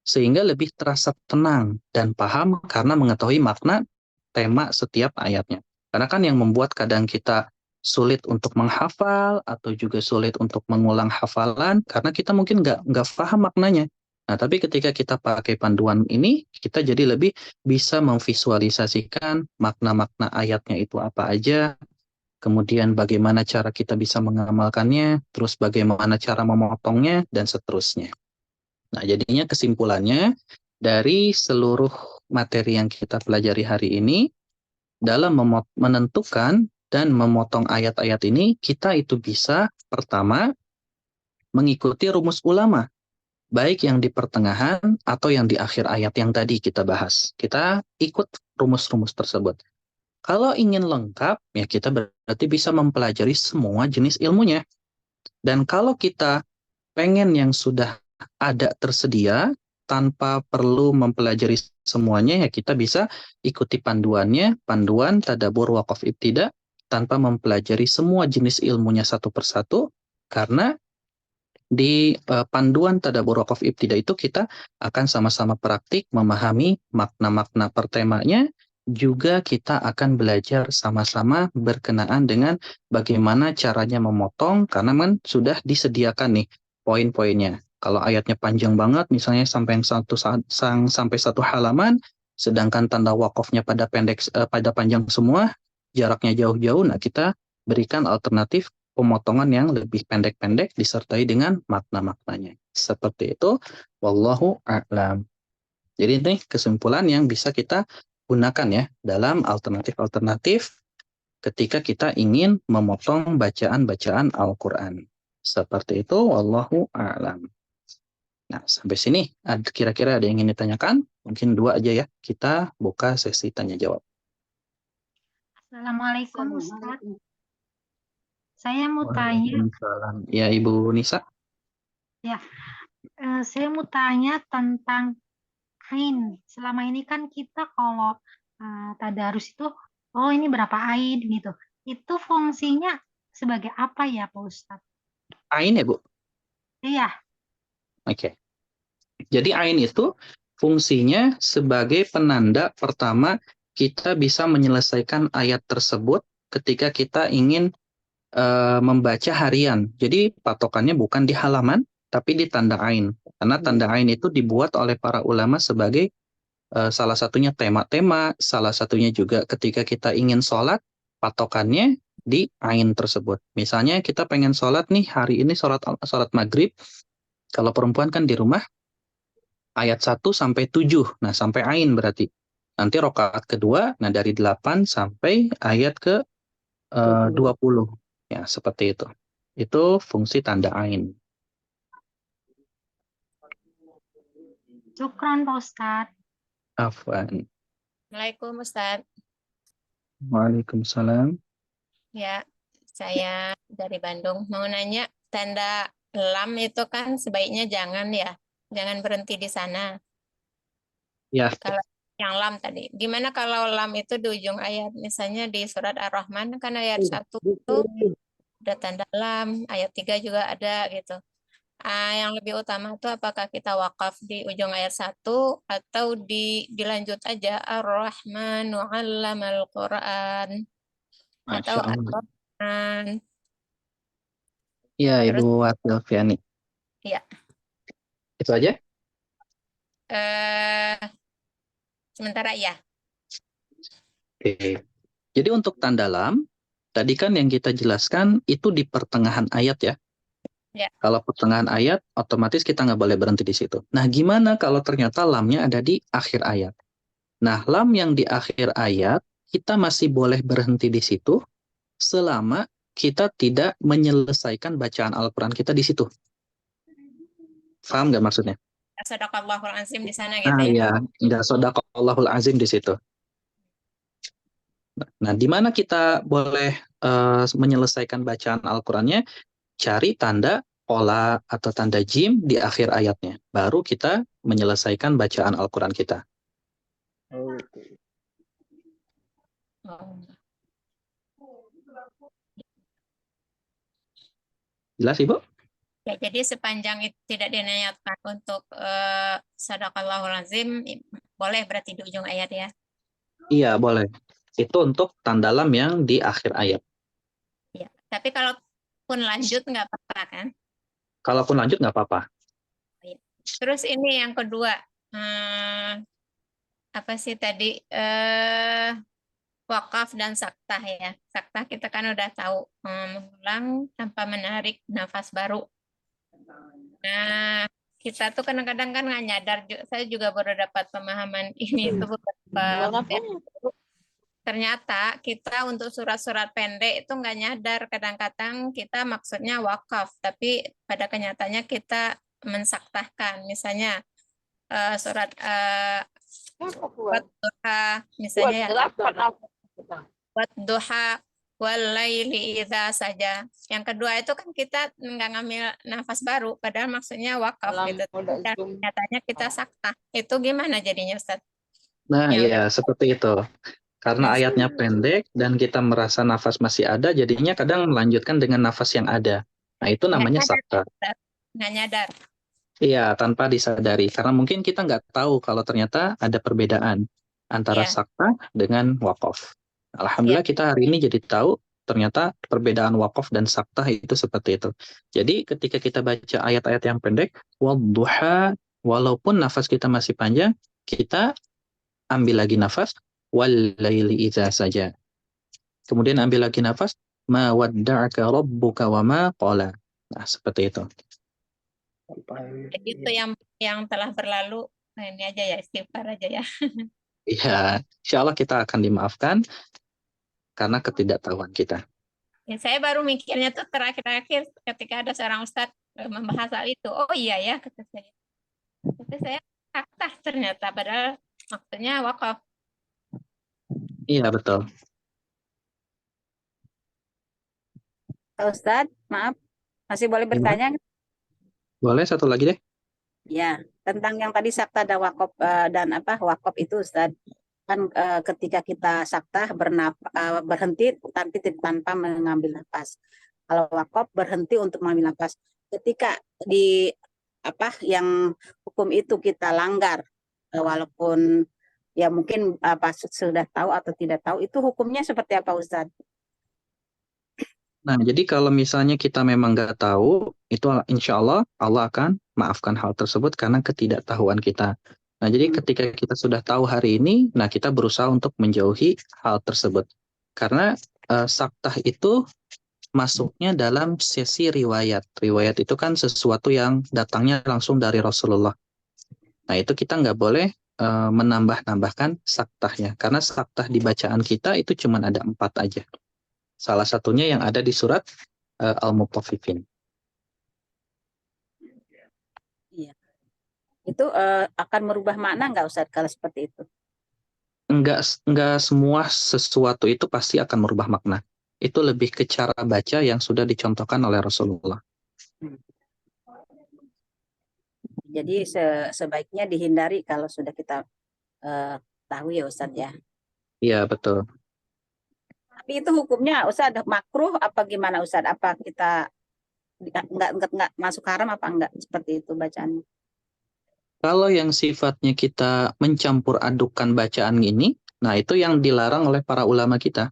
sehingga lebih terasa tenang dan paham karena mengetahui makna tema setiap ayatnya. Karena kan yang membuat kadang kita sulit untuk menghafal atau juga sulit untuk mengulang hafalan karena kita mungkin nggak paham maknanya. Nah, tapi ketika kita pakai panduan ini, kita jadi lebih bisa memvisualisasikan makna-makna ayatnya itu apa aja, kemudian bagaimana cara kita bisa mengamalkannya, terus bagaimana cara memotongnya, dan seterusnya. Nah, jadinya kesimpulannya, dari seluruh materi yang kita pelajari hari ini, dalam menentukan dan memotong ayat-ayat ini, kita itu bisa, pertama, mengikuti rumus ulama, baik yang di pertengahan atau yang di akhir ayat yang tadi kita bahas. Kita ikut rumus-rumus tersebut. Kalau ingin lengkap, ya kita berarti bisa mempelajari semua jenis ilmunya. Dan kalau kita pengen yang sudah ada tersedia, tanpa perlu mempelajari semuanya, ya kita bisa ikuti panduannya, panduan tadabur waqaf ibtida, tanpa mempelajari semua jenis ilmunya satu persatu, karena di panduan tadabur waqaf ibtida itu kita akan sama-sama praktik memahami makna-makna per temanya, juga kita akan belajar sama-sama berkenaan dengan bagaimana caranya memotong, karena kan sudah disediakan nih poin-poinnya. Kalau ayatnya panjang banget, misalnya sampai satu halaman, sedangkan tanda wakofnya pada panjang semua, jaraknya jauh-jauh, nah kita berikan alternatif pemotongan yang lebih pendek-pendek disertai dengan makna-maknanya. Seperti itu, wallahu a'lam. Jadi ini kesimpulan yang bisa kita gunakan ya dalam alternatif-alternatif ketika kita ingin memotong bacaan-bacaan Al-Quran. Seperti itu, wallahu a'lam. Nah, sampai sini kira-kira ada yang ingin ditanyakan? Mungkin dua aja ya. Kita buka sesi tanya jawab. Assalamualaikum Ustaz. Saya mau tanya. Waalaikumsalam. Ya, Ibu Nisa. Ya, saya mau tanya tentang ain. Selama ini kan kita kalau tadarus itu, oh ini berapa ain gitu. Itu fungsinya sebagai apa ya Pak Ustadz? Ain ya, Bu? Iya. Oke. Jadi ain itu fungsinya sebagai penanda pertama kita bisa menyelesaikan ayat tersebut ketika kita ingin membaca harian. Jadi patokannya bukan di halaman, tapi di tanda ain. Karena tanda ain itu dibuat oleh para ulama sebagai salah satunya tema-tema, salah satunya juga ketika kita ingin sholat, patokannya di ain tersebut. Misalnya kita pengen sholat nih, hari ini sholat maghrib, kalau perempuan kan di rumah, ayat 1 sampai 7, nah sampai ain berarti. Nanti rakaat kedua, nah dari 8 sampai ayat ke 20. Ya, seperti itu. Itu fungsi tanda ain. Syukran Pak Ustadz. Afwan. Assalamualaikum Ustaz. Waalaikumsalam. Ya, saya dari Bandung. Mau nanya, tanda lam itu kan sebaiknya jangan ya. Jangan berhenti di sana. Ya. Kalau yang lam tadi. Gimana kalau lam itu di ujung ayat? Misalnya di surat Ar-Rahman kan ayat 1 itu ada tanda lam, ayat 3 juga ada gitu. Yang lebih utama itu apakah kita wakaf di ujung ayat 1 atau dilanjut aja Ar-Rahmanu 'allamal Qur'an atau Masya Allah. Ar-Rahman. Ya, Terus Ibu Atilviani. ya. Itu aja? Sementara ya. Oke. Jadi untuk tanda lam, tadi kan yang kita jelaskan itu di pertengahan ayat ya. Ya. Kalau pertengahan ayat, otomatis kita nggak boleh berhenti di situ. Nah, gimana kalau ternyata lamnya ada di akhir ayat? Nah, lam yang di akhir ayat, kita masih boleh berhenti di situ selama kita tidak menyelesaikan bacaan Al-Quran kita di situ. Paham nggak maksudnya? Sadaqallahul azim di sana gitu Ah ya. ya, nggak sodaqallahul azim di situ. Nah, di mana kita boleh menyelesaikan bacaan Al-Qurannya? Cari tanda pola atau tanda jim di akhir ayatnya. Baru kita menyelesaikan bacaan Al-Quran kita. Oh. Jelas, Ibu? Ya, jadi sepanjang itu tidak diniatkan untuk sadaqallahul azim, boleh berarti di ujung ayat ya. Iya, boleh. Itu untuk tanda lam yang di akhir ayat. Ya. Tapi kalaupun lanjut nggak apa-apa kan? Kalaupun lanjut nggak apa-apa. Terus ini yang kedua, apa sih tadi wakaf dan saktah ya. Saktah kita kan udah tahu, mengulang tanpa menarik nafas baru. Nah, kita tuh kadang-kadang kan nggak nyadar. Saya juga baru dapat pemahaman ini itu beberapa. Ternyata kita untuk surat-surat pendek itu nggak nyadar. Kadang-kadang kita maksudnya wakaf, tapi pada kenyataannya kita mensaktahkan. Misalnya surat Wadduha, misalnya ya. Wadduha walaili idza saja. Yang kedua itu kan kita nggak ngambil nafas baru, padahal maksudnya wakaf gitu. Dan nyatanya kita saktah. Itu gimana jadinya, Ustaz? Nah, Yang iya, seperti itu. Karena Yes. ayatnya pendek dan kita merasa nafas masih ada, jadinya kadang melanjutkan dengan nafas yang ada. Nah, itu namanya sakta. Nggak nyadar. Iya, tanpa disadari. Karena mungkin kita nggak tahu kalau ternyata ada perbedaan antara Iya. sakta dengan wakaf. Alhamdulillah kita hari ini jadi tahu ternyata perbedaan wakaf dan sakta itu seperti itu. Jadi ketika kita baca ayat-ayat yang pendek, wadduha, walaupun nafas kita masih panjang, kita ambil lagi nafas, walaili idza saja. Kemudian ambil lagi nafas, ma wadda'aka rabbuka wa ma qala. Nah, seperti itu. Jadi itu yang telah berlalu, nah ini aja ya, istighfar aja ya. Iya, insya Allah kita akan dimaafkan karena ketidaktahuan kita. Ya, saya baru mikirnya tuh terakhir-akhir ketika ada seorang ustadz membahas hal itu. Oh iya ya, kata saya. Kata saya saktah ternyata, padahal maksudnya wakaf. Iya, betul. Pak Ustadz, maaf, masih boleh Gimana? bertanya? Boleh satu lagi deh. Ya, tentang yang tadi sakta dan wakaf dan apa wakaf itu Ustadz. Kan ketika kita sakta berhenti tanpa mengambil nafas. Kalau wakaf berhenti untuk mengambil nafas. Ketika di apa yang hukum itu kita langgar, walaupun ya mungkin apa sudah tahu atau tidak tahu, itu hukumnya seperti apa Ustadz? Nah, jadi kalau misalnya kita memang nggak tahu, itu insya Allah Allah akan maafkan hal tersebut karena ketidaktahuan kita. Nah, jadi ketika kita sudah tahu hari ini, nah kita berusaha untuk menjauhi hal tersebut. Karena saktah itu masuknya dalam sesi riwayat. Riwayat itu kan sesuatu yang datangnya langsung dari Rasulullah. Nah, itu kita nggak boleh menambah-nambahkan saktahnya. Karena saktah di bacaan kita itu cuma ada 4 aja. Salah satunya yang ada di surat Al-Mutaffifin. Iya. Itu akan merubah makna nggak Ustadz kalau seperti itu? Enggak semua sesuatu itu pasti akan merubah makna. Itu lebih ke cara baca yang sudah dicontohkan oleh Rasulullah. Jadi sebaiknya dihindari kalau sudah kita tahu ya Ustadz ya. Iya, betul. Tapi itu hukumnya Ustadz makruh apa gimana Ustadz? Apa kita nggak masuk haram apa enggak seperti itu bacaannya? Kalau yang sifatnya kita mencampur adukan bacaan ini, nah itu yang dilarang oleh para ulama kita.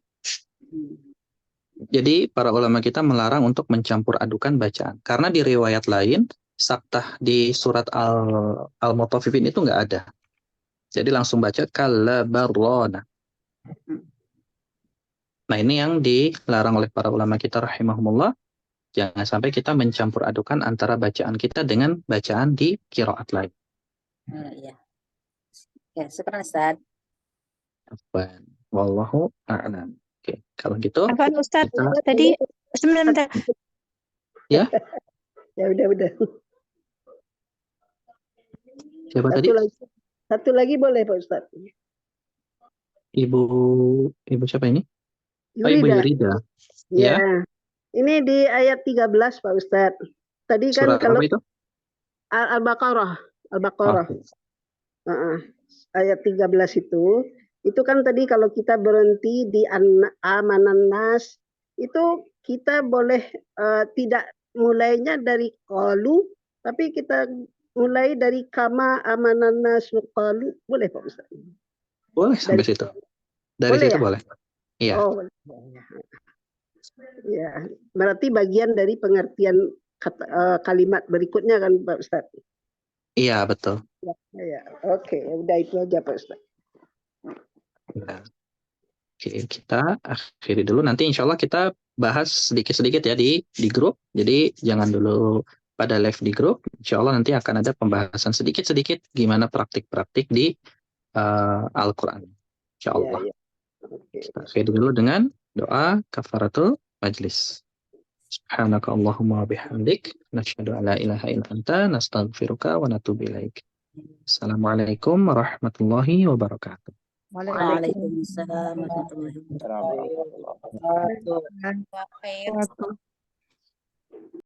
Jadi para ulama kita melarang untuk mencampur adukan bacaan. Karena di riwayat lain, saktah di surat Al-Mutaffifin itu nggak ada. Jadi langsung baca kalabarrona. Nah, ini yang dilarang oleh para ulama kita rahimahumullah. Jangan sampai kita mencampur adukan antara bacaan kita dengan bacaan di qiraat lain. Iya. Ya, syukran Ustaz. Afwan. Wallahu a'lam. Oke, kalau gitu Apaan Ustadz? kita Tadi sebentar. ya, Ya udah. siapa tadi? Satu lagi boleh Pak Ustadz. Ibu siapa ini? Oh, Ibu Yurida. Ya. Ya. Ini di ayat 13 Pak Ustadz. Tadi kan Surat kalau apa itu? Al-Baqarah. Oke. Ayat 13 itu kan tadi kalau kita berhenti di amanan nas, itu kita boleh tidak mulainya dari qalu, tapi kita mulai dari kama amanan nas qalu. Boleh Pak Ustaz? Boleh sampai situ. Dari Boleh situ ya? boleh. Iya. Oh, boleh. Ya, berarti bagian dari pengertian kalimat berikutnya kan Pak Ustaz? Iya, betul. Ya, oke, udah itu aja Pak Ustaz. Nah, oke, kita akhiri dulu. Nanti insya Allah kita bahas sedikit-sedikit ya di grup. Jadi jangan dulu pada live di grup. Insya Allah nanti akan ada pembahasan sedikit-sedikit gimana praktik-praktik di Al-Quran. Insya Allah. Ya. Oke. Kita akhiri dulu dengan doa kafaratul majlis. Subhanaka Allahumma bihamdik. Nashhadu an la ilaha illa anta. Nastaghfiruka wa natubu ilaik. Assalamualaikum warahmatullahi wabarakatuh. Waalaikumsalam warahmatullahi wabarakatuh. Khair.